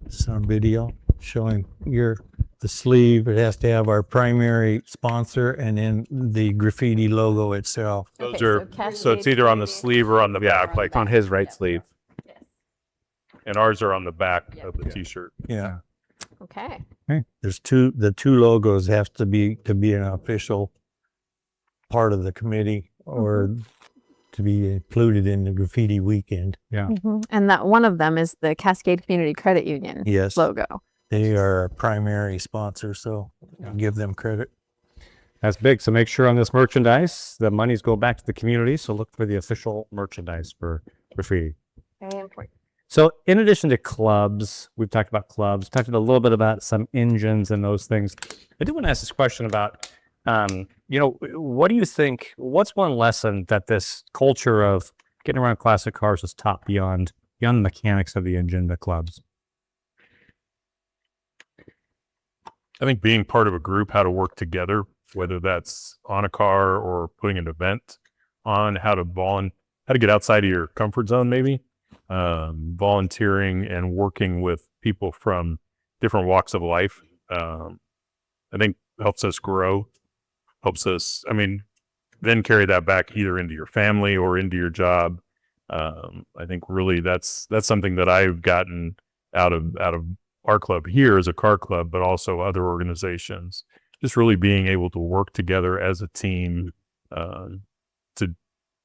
Some video showing the sleeve. It has to have our primary sponsor and then the graffiti logo itself. Those Okay, are, Cascade so it's either on the sleeve or on the Yeah, back, like on his right sleeve. and ours are on the back of the t-shirt. Yeah. Okay. There's the two logos have to be an official part of the committee or to be included in the Graffiti Weekend. Yeah. And that one of them is the Cascade Community Credit Union Yes. logo. They are our primary sponsor, so give them credit. That's big. So make sure on this merchandise, the monies go back to the community. So look for the official merchandise for graffiti. Very important. So in addition to clubs, we've talked about clubs, talked a little bit about some engines and those things. I do want to ask this question about, what do you think, what's one lesson that this culture of getting around classic cars has taught beyond the mechanics of the engine, the clubs? I think being part of a group, how to work together, whether that's on a car or putting an event on, how to get outside of your comfort zone, maybe volunteering and working with people from different walks of life. I think helps us grow, then carry that back either into your family or into your job. I think really that's something that I've gotten out of our club here as a car club, but also other organizations, just really being able to work together as a team,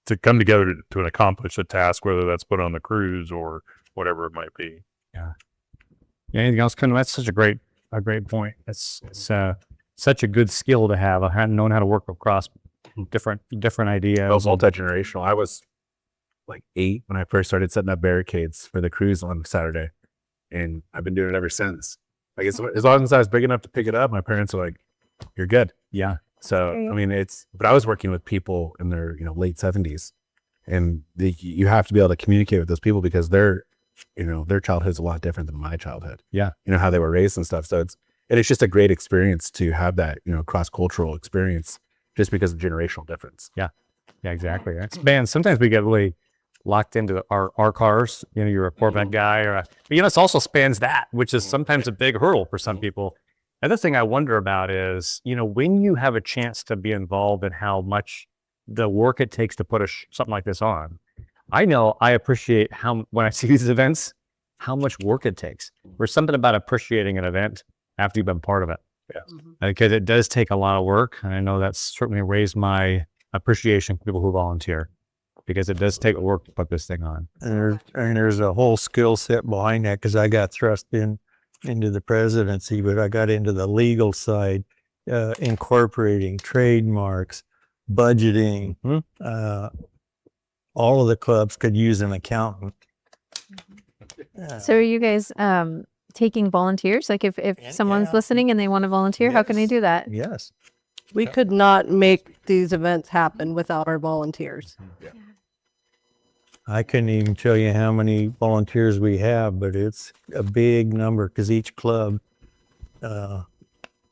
to come together to accomplish a task, whether that's put on the cruise or whatever it might be. Yeah. Anything else? That's such a great point. It's such a good skill to have, knowing how to work across different ideas. It was multi-generational. I was like 8 when I first started setting up barricades for the cruise on Saturday. And I've been doing it ever since. Like as long as I was big enough to pick it up, my parents were like, "You're good." Yeah. So but I was working with people in their late 70s, and you have to be able to communicate with those people because they're their childhood is a lot different than my childhood. Yeah. How they were raised and stuff. So it's just a great experience to have that, cross-cultural experience just because of generational difference. Yeah, exactly. Man, sometimes we get really locked into our cars. You're a Corvette guy, but it also spans that, which is sometimes a big hurdle for some people. Another thing I wonder about is, when you have a chance to be involved in how much the work it takes to put something like this on. I know I appreciate when I see these events, how much work it takes. There's something about appreciating an event after you've been part of it. Yeah. Because it does take a lot of work. And I know that's certainly raised my appreciation for people who volunteer, because it does take work to put this thing on. And there's a whole skill set behind that, because I got thrust into the presidency, but I got into the legal side, incorporating trademarks, budgeting. All of the clubs could use an accountant. So are you guys taking volunteers? Like if someone's listening and they want to volunteer, how can they do that? Yes. We could not make these events happen without our volunteers. I couldn't even tell you how many volunteers we have, but it's a big number because each club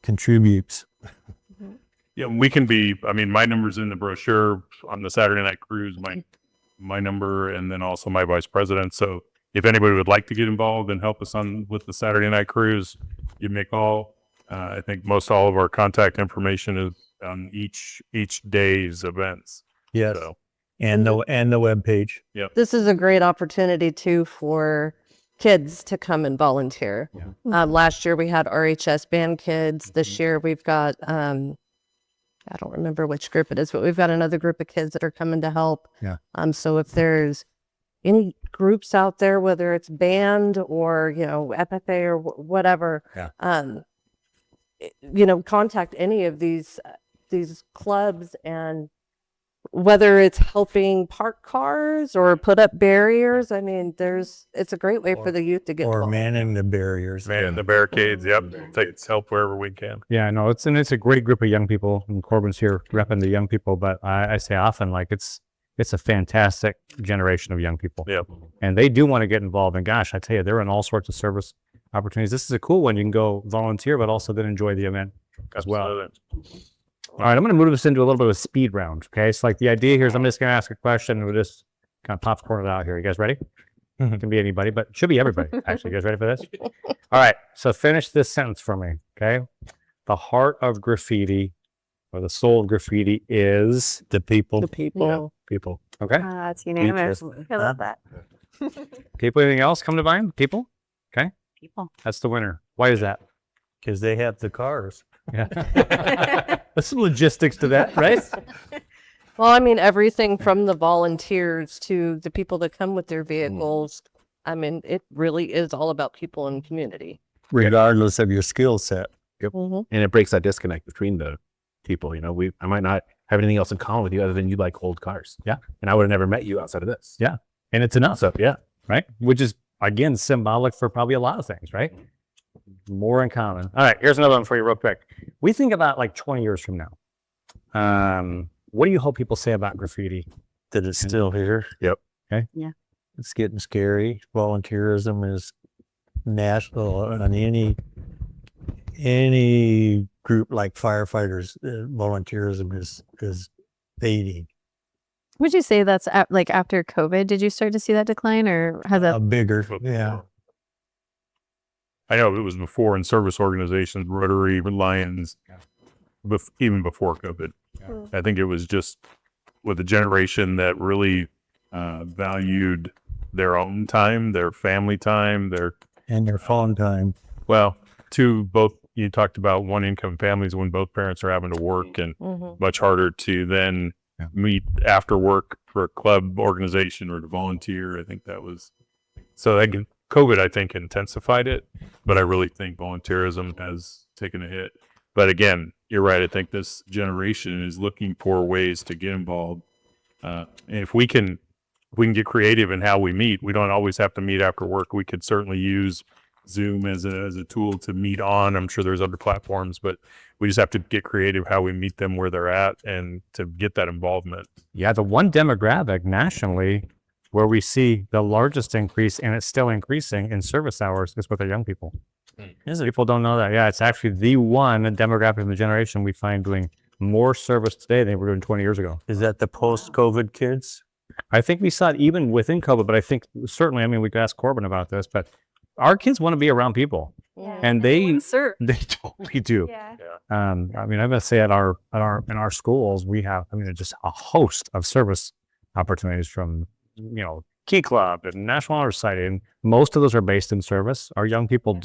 contributes. Yeah, we can be, my number's in the brochure on the Saturday night cruise, my number, and then also my vice president. So if anybody would like to get involved and help us with the Saturday night cruise, give me a call. I think most all of our contact information is on each day's events. Yes. So, And the webpage. yeah. This is a great opportunity too for kids to come and volunteer. Yeah. Last year we had RHS band kids. This year we've got, I don't remember which group it is, but we've got another group of kids that are coming to help. Yeah. So if there's any groups out there, whether it's band or, FFA or whatever, contact any of these clubs, and whether it's helping park cars or put up barriers. It's a great way for the youth to get Or involved. manning the barriers. Man, the barricades, yep. Take help wherever we can. Yeah, no, it's a great group of young people, and Corbin's here repping the young people, but I say often, like, it's a fantastic generation of young people. Yep. And they do want to get involved, and gosh, I tell you, they're in all sorts of service opportunities. This is a cool one. You can go volunteer, but also then enjoy the event as well. Absolutely. All right, I'm going to move this into a little bit of a speed round. Okay, so like the idea here is I'm just going to ask a question, and we'll just kind of popcorn it out here. You guys ready? It can be anybody, but it should be everybody. Actually, you guys ready for this? All right, so finish this sentence for me. Okay, the heart of graffiti, or the soul of graffiti, is The people. The people. Yeah, people. Okay, It's unanimous. I love that. people. Anything else come to mind? People. Okay, People. that's the winner. Why is that? Because they have the cars. Yeah, there's some logistics to that, right? Well, everything from the volunteers to the people that come with their vehicles. It really is all about people and community. Regardless of your skill set. Mhm. And it breaks that disconnect between the people. I might not have anything else in common with you other than you like old cars. Yeah. And I would have never met you outside of this. Yeah. And it's enough. So, yeah. Right? Which is, again, symbolic for probably a lot of things, right? More in common. All right, here's another one for you real quick. We think about like 20 years from now. What do you hope people say about graffiti? That it's still here. Yep. Okay. Yeah. It's getting scary. Volunteerism is national, and any group like firefighters, volunteerism is fading. Would you say that's after COVID? Did you start to see that decline, or has that? Bigger. Yeah. I know it was before in service organizations, Rotary, Lions, even before COVID. I think it was just with a generation that really valued their own time, their family time, And their phone time. both. You talked about one income families when both parents are having to work, and much harder to then meet after work for a club organization or to volunteer. I think that was so. COVID, I think, intensified it, but I really think volunteerism has taken a hit. But again, you're right. I think this generation is looking for ways to get involved. And if we can get creative in how we meet, we don't always have to meet after work. We could certainly use Zoom as a tool to meet on. I'm sure there's other platforms, but we just have to get creative how we meet them where they're at and to get that involvement. Yeah, the one demographic nationally where we see the largest increase, and it's still increasing in service hours, is with our young people. People don't know that. Yeah, it's actually the one demographic of the generation we find doing more service today than we were doing 20 years ago. Is that the post-COVID kids? I think we saw it even within COVID, but I think certainly, I mean, we could ask Corbin about this, but our kids want to be around people, and they totally do. I mean, I must say in our schools, we have, I mean, just a host of service opportunities from, you know, Key Club and National Honor Society, and most of those are based in service. Our young people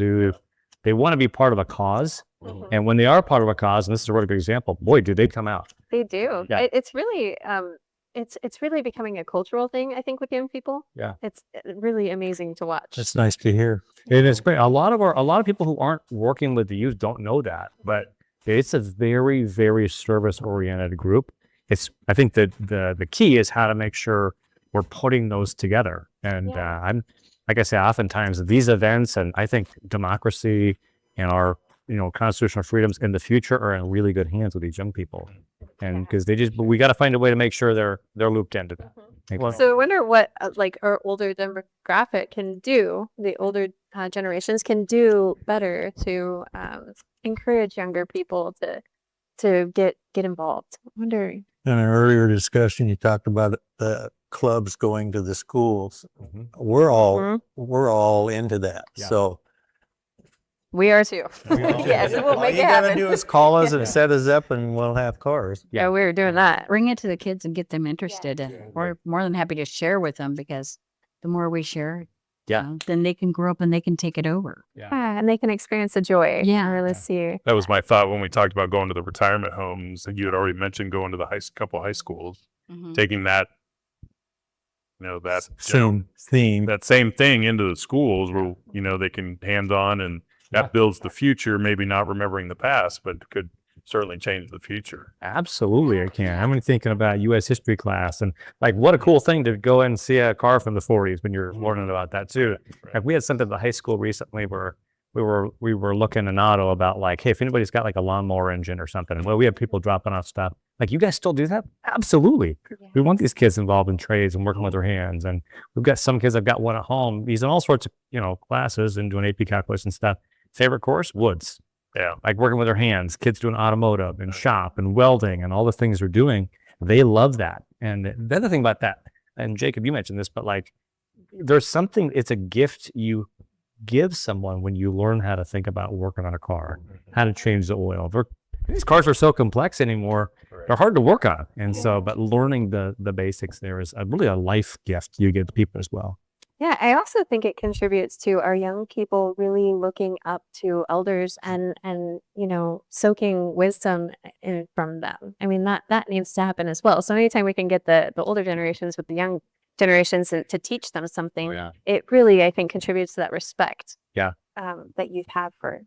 they want to be part of a cause, and when they are part of a cause, and this is a really good example, boy, do they come out. They do. Yeah. It's really it's really becoming a cultural thing, I think, with young people. Yeah. It's really amazing to watch. It's nice to hear. It is great. A lot of people who aren't working with the youth don't know that, but it's a very, very service-oriented group. I think that the key is how to make sure we're putting those together. And I'm, like I say, oftentimes these events, and I think democracy and our, you know, constitutional freedoms in the future are in really good hands with these young people. And because we got to find a way to make sure they're looped into that. So I wonder what like our older demographic can do, the older generations can do better to encourage younger people to get involved. I wonder. In an earlier discussion, you talked about the clubs going to the schools. We're all into that. Yeah. So We are too. Yes, we'll all make you it gotta happen. do is call us and set us up, and we'll have cars. Yeah, we're doing that. Bring it to the kids and get them interested. And we're more than happy to share with them, because the more we share, then they can grow up and they can take it over. Yeah, and they can experience the joy. Yeah. Really see. That was my thought when we talked about going to the retirement homes. You had already mentioned going to the couple high schools, taking that, you know, that Same theme. that same thing into the schools where, you know, they can hands on, and that builds the future, maybe not remembering the past, but could certainly change the future. Absolutely, I can. I'm thinking about U.S. history class, and like, what a cool thing to go and see a car from the 40s when you're learning about that too. Like, we had something at the high school recently where we were looking in auto about like, hey, if anybody's got like a lawnmower engine or something, well, we have people dropping off stuff. Like, you guys still do that? Absolutely. We want these kids involved in trades and working with their hands. And we've got some kids. I've got one at home. He's in all sorts of, you know, classes and doing AP calculus and stuff. Favorite course? Woods. Yeah. Like working with their hands, kids doing automotive and shop and welding and all the things they're doing. They love that. And the other thing about that, and Jacob, you mentioned this, but like, there's something, it's a gift you give someone when you learn how to think about working on a car, how to change the oil. These cars are so complex anymore. They're hard to work on. And so, but learning the basics there is really a life gift you give people as well. Yeah, I also think it contributes to our young people really looking up to elders and you know, soaking wisdom from them. I mean, that needs to happen as well. So anytime we can get the older generations with the young generations to teach them something, it really, I think, contributes to that respect. That you have for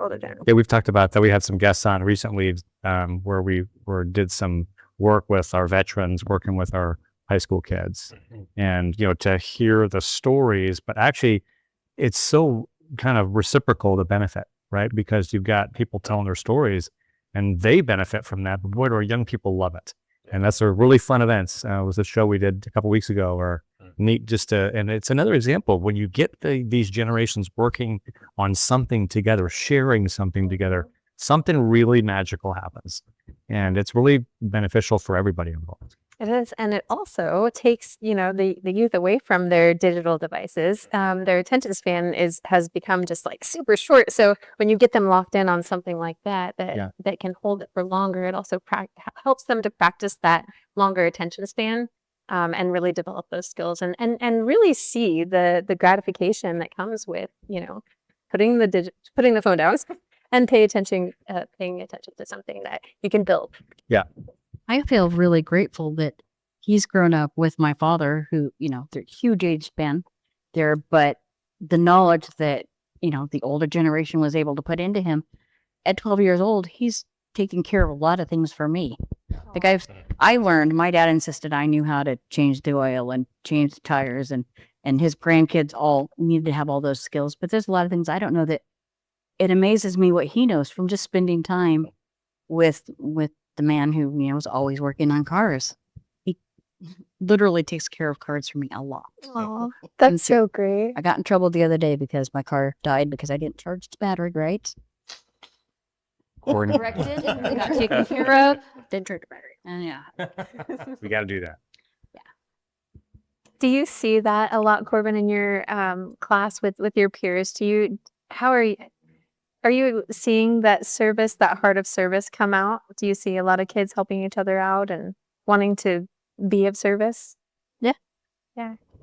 older generations. Yeah, we've talked about that. We had some guests on recently where we did some work with our veterans, working with our high school kids, and, you know, to hear the stories, but actually it's so kind of reciprocal, the benefit, right? Because you've got people telling their stories and they benefit from that, but boy, do our young people love it. And that's a really fun events. It was a show we did a couple weeks ago, or neat and it's another example when you get these generations working on something together, sharing something together, something really magical happens, and it's really beneficial for everybody involved. It is, and it also takes, you know, the youth away from their digital devices. Their attention span has become just like super short. So when you get them locked in on something like that can hold it for longer, it also helps them to practice that longer attention span, and really develop those skills and really see the gratification that comes with, you know, putting the phone down and paying attention to something that you can build. Yeah. I feel really grateful that he's grown up with my father, who, you know, they're huge age span there, but the knowledge that, you know, the older generation was able to put into him at 12 years old, he's taking care of a lot of things for me. Like I learned, my dad insisted I knew how to change the oil and change the tires, and his grandkids all needed to have all those skills. But there's a lot of things I don't know that it amazes me what he knows from just spending time with the man who, you know, was always working on cars. literally takes care of cars for me a lot. Oh, that's so great. I got in trouble the other day because my car died because I didn't charge the battery right. Corrected, got taken care of, didn't charge the battery. And yeah. We got to do that. Do you see that a lot, Corbin, in your class with your peers? How are you seeing that service, that heart of service come out? Do you see a lot of kids helping each other out and wanting to be of service?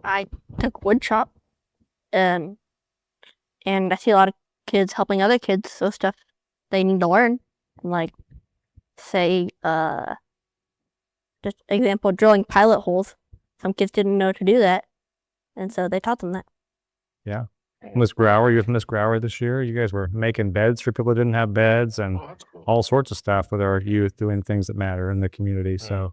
I took wood shop, and I see a lot of kids helping other kids, so stuff they need to learn, like say, just example, drilling pilot holes. Some kids didn't know to do that, and so they taught them that. Yeah. Miss Grauer, you with Miss Grauer this year? You guys were making beds for people who didn't have beds and all sorts of stuff with our youth doing things that matter in the community. So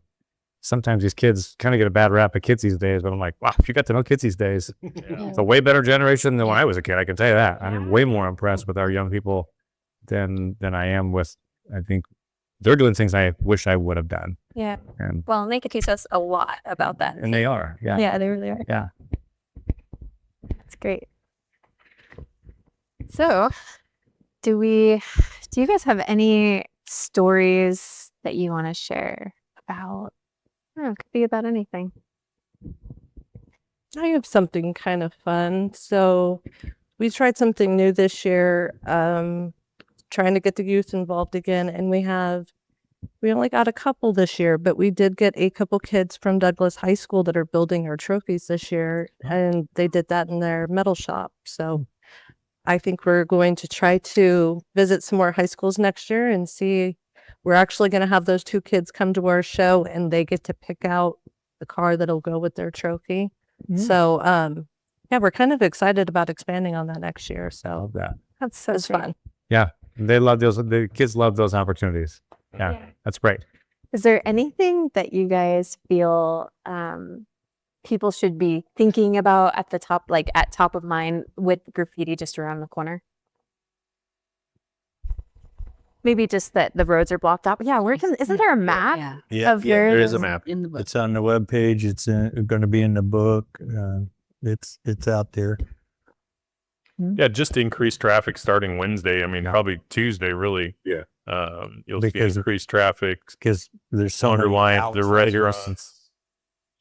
sometimes these kids kind of get a bad rap at kids these days, but I'm like, wow, if you got to know kids these days, it's a way better generation than when I was a kid. I can tell you that. I'm way more impressed with our young people than I am with, I think they're doing things I wish I would have done. Yeah. And Well, they could teach us a lot about that. they are. Yeah. Yeah, they really are. Yeah. That's great. So, do you guys have any stories that you want to share about? I don't know, it could be about anything. I have something kind of fun. So we tried something new this year, trying to get the youth involved again. And we only got a couple this year, but we did get a couple kids from Douglas High School that are building our trophies this year. And they did that in their metal shop. So I think we're going to try to visit some more high schools next year and see. We're actually going to have those two kids come to our show and they get to pick out the car that'll go with their trophy. So, yeah, we're kind of excited about expanding on that next year. So That's so it's great. fun. Yeah. They love those. The kids love those opportunities. Yeah. That's great. Is there anything that you guys feel people should be thinking about at the top, like at top of mind with graffiti just around the corner? Maybe just that the roads are blocked up. Yeah, isn't there a map of where there is a map in the book. It's on the webpage. It's going to be in the book. It's out there. Yeah, just increased traffic starting Wednesday. I mean, probably Tuesday, really. Yeah. You'll Because- see increased traffic. Because there's so many Underline the restaurants.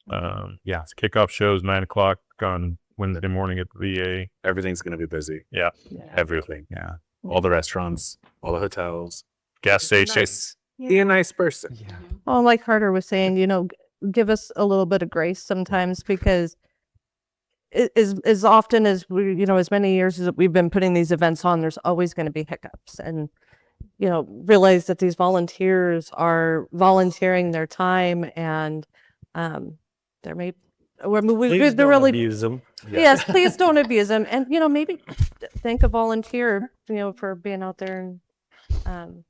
restaurants. Yeah, it's kickoff shows 9:00 on Wednesday morning at the VA. Everything's going to be busy. Yeah. Everything. Yeah. All the restaurants, all the hotels. Gas stations. Just be a nice person. Well, like Carter was saying, give us a little bit of grace sometimes because as often as we, as many years as we've been putting these events on, there's always going to be hiccups. And, realize that these volunteers are volunteering their time and there may Please they're don't really abuse them. yes, please don't abuse them. And, maybe thank a volunteer, for being out there and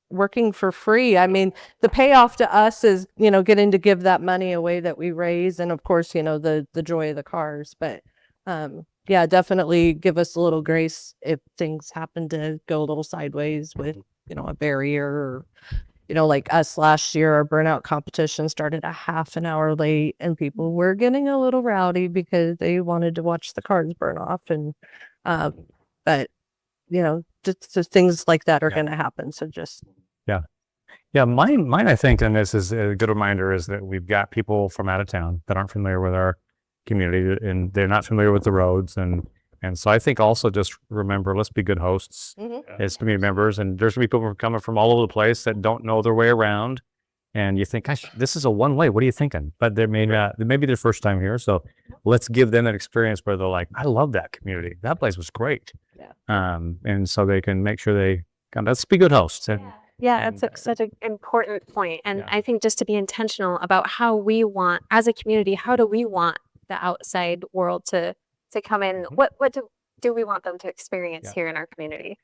working for free. I mean, the payoff to us is, getting to give that money away that we raise. And of course, the joy of the cars. But yeah, definitely give us a little grace if things happen to go a little sideways with, a barrier or, like us last year, our burnout competition started a half an hour late and people were getting a little rowdy because they wanted to watch the cars burn off. And, but, just things like that are going to happen. So just. Yeah. Mine, I think, and this is a good reminder, is that we've got people from out of town that aren't familiar with our community and they're not familiar with the roads. And so I think also just remember, let's be good hosts as community members. And there's going to be people coming from all over the place that don't know their way around. And you think, gosh, this is a one way. What are you thinking? But they may not, it may be their first time here. So let's give them an experience where they're like, I love that community. That place was great. Yeah. And so they can make sure let's be good hosts. And, Yeah, that's such an important point. And I think just to be intentional about how we want, as a community, how do we want the outside world to come in? What do we want them to experience here in our community?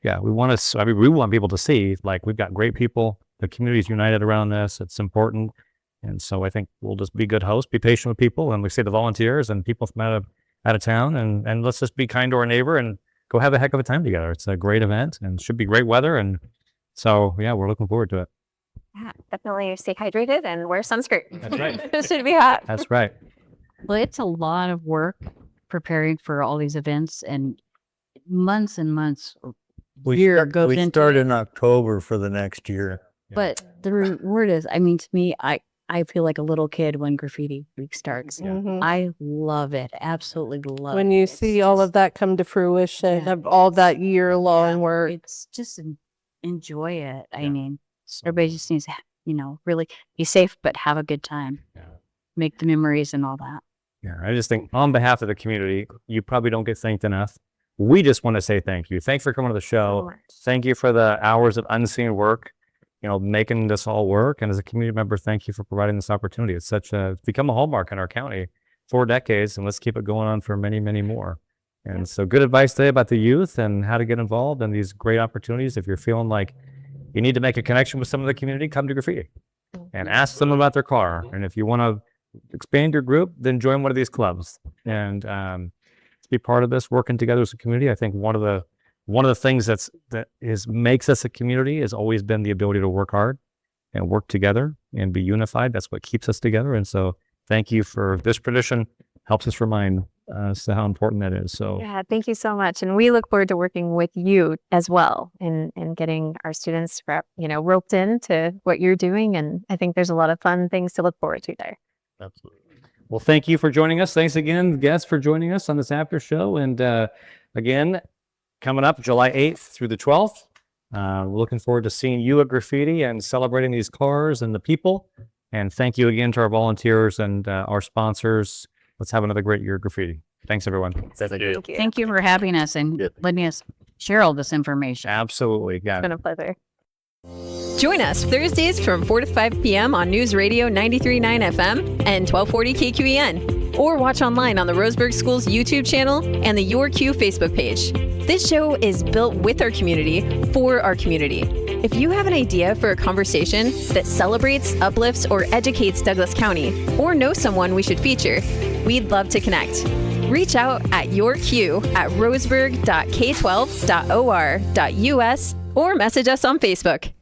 Yeah, we want people to see, like, we've got great people. The community's united around this. It's important. And so I think we'll just be good hosts, be patient with people. And we say the volunteers and people from out of town. And let's just be kind to our neighbor and go have a heck of a time together. It's a great event and should be great weather. And so, yeah, we're looking forward to it. Yeah, definitely stay hydrated and wear sunscreen. That's right. It should be hot. That's right. Well, it's a lot of work preparing for all these events and months and months. Year goes we into start it. in October for the next year. But the reward is, I mean, to me, I feel like a little kid when graffiti week starts. Mhm. I love it. Absolutely love it. When you It's see all of just- that come to fruition Yeah. of all that year-long work. It's just enjoy it. I Yeah. mean, everybody just needs to, really be safe, but have a good time. Yeah. Make the memories and all that. Yeah, I just think on behalf of the community, you probably don't get thanked enough. We just want to say thank you. Thanks for coming to the show. Thank you for the hours of unseen work, making this all work. And as a community member, thank you for providing this opportunity. It's become a hallmark in our county 4 decades, and let's keep it going on for many, many more. And so good advice today about the youth and how to get involved in these great opportunities. If you're feeling like you need to make a connection with some of the community, come to Graffiti and ask them about their car. And if you want to expand your group, then join one of these clubs and be part of this, working together as a community. I think one of the things that makes us a community has always been the ability to work hard and work together and be unified. That's what keeps us together. And so thank you for this tradition. Helps us remind us how important that is. So Yeah, thank you so much. And we look forward to working with you as well and getting our students roped into what you're doing. And I think there's a lot of fun things to look forward to there. absolutely. Well, thank you for joining us. Thanks again, guests, for joining us on this after show. And again, coming up July 8th through the 12th. We're looking forward to seeing you at Graffiti and celebrating these cars and the people. And thank you again to our volunteers and our sponsors. Let's have another great year at Graffiti. Thanks, everyone. Thank you. Thank you for having us and letting us share all this information. Absolutely. It's been a pleasure. Join us Thursdays from 4 to 5 p.m. on News Radio 93.9 FM and 1240 KQEN. Or watch online on the Roseburg School's YouTube channel and the Your Q Facebook page. This show is built with our community, for our community. If you have an idea for a conversation that celebrates, uplifts, or educates Douglas County, or know someone we should feature, we'd love to connect. Reach out at yourq@roseburg.k12.or.us or message us on Facebook.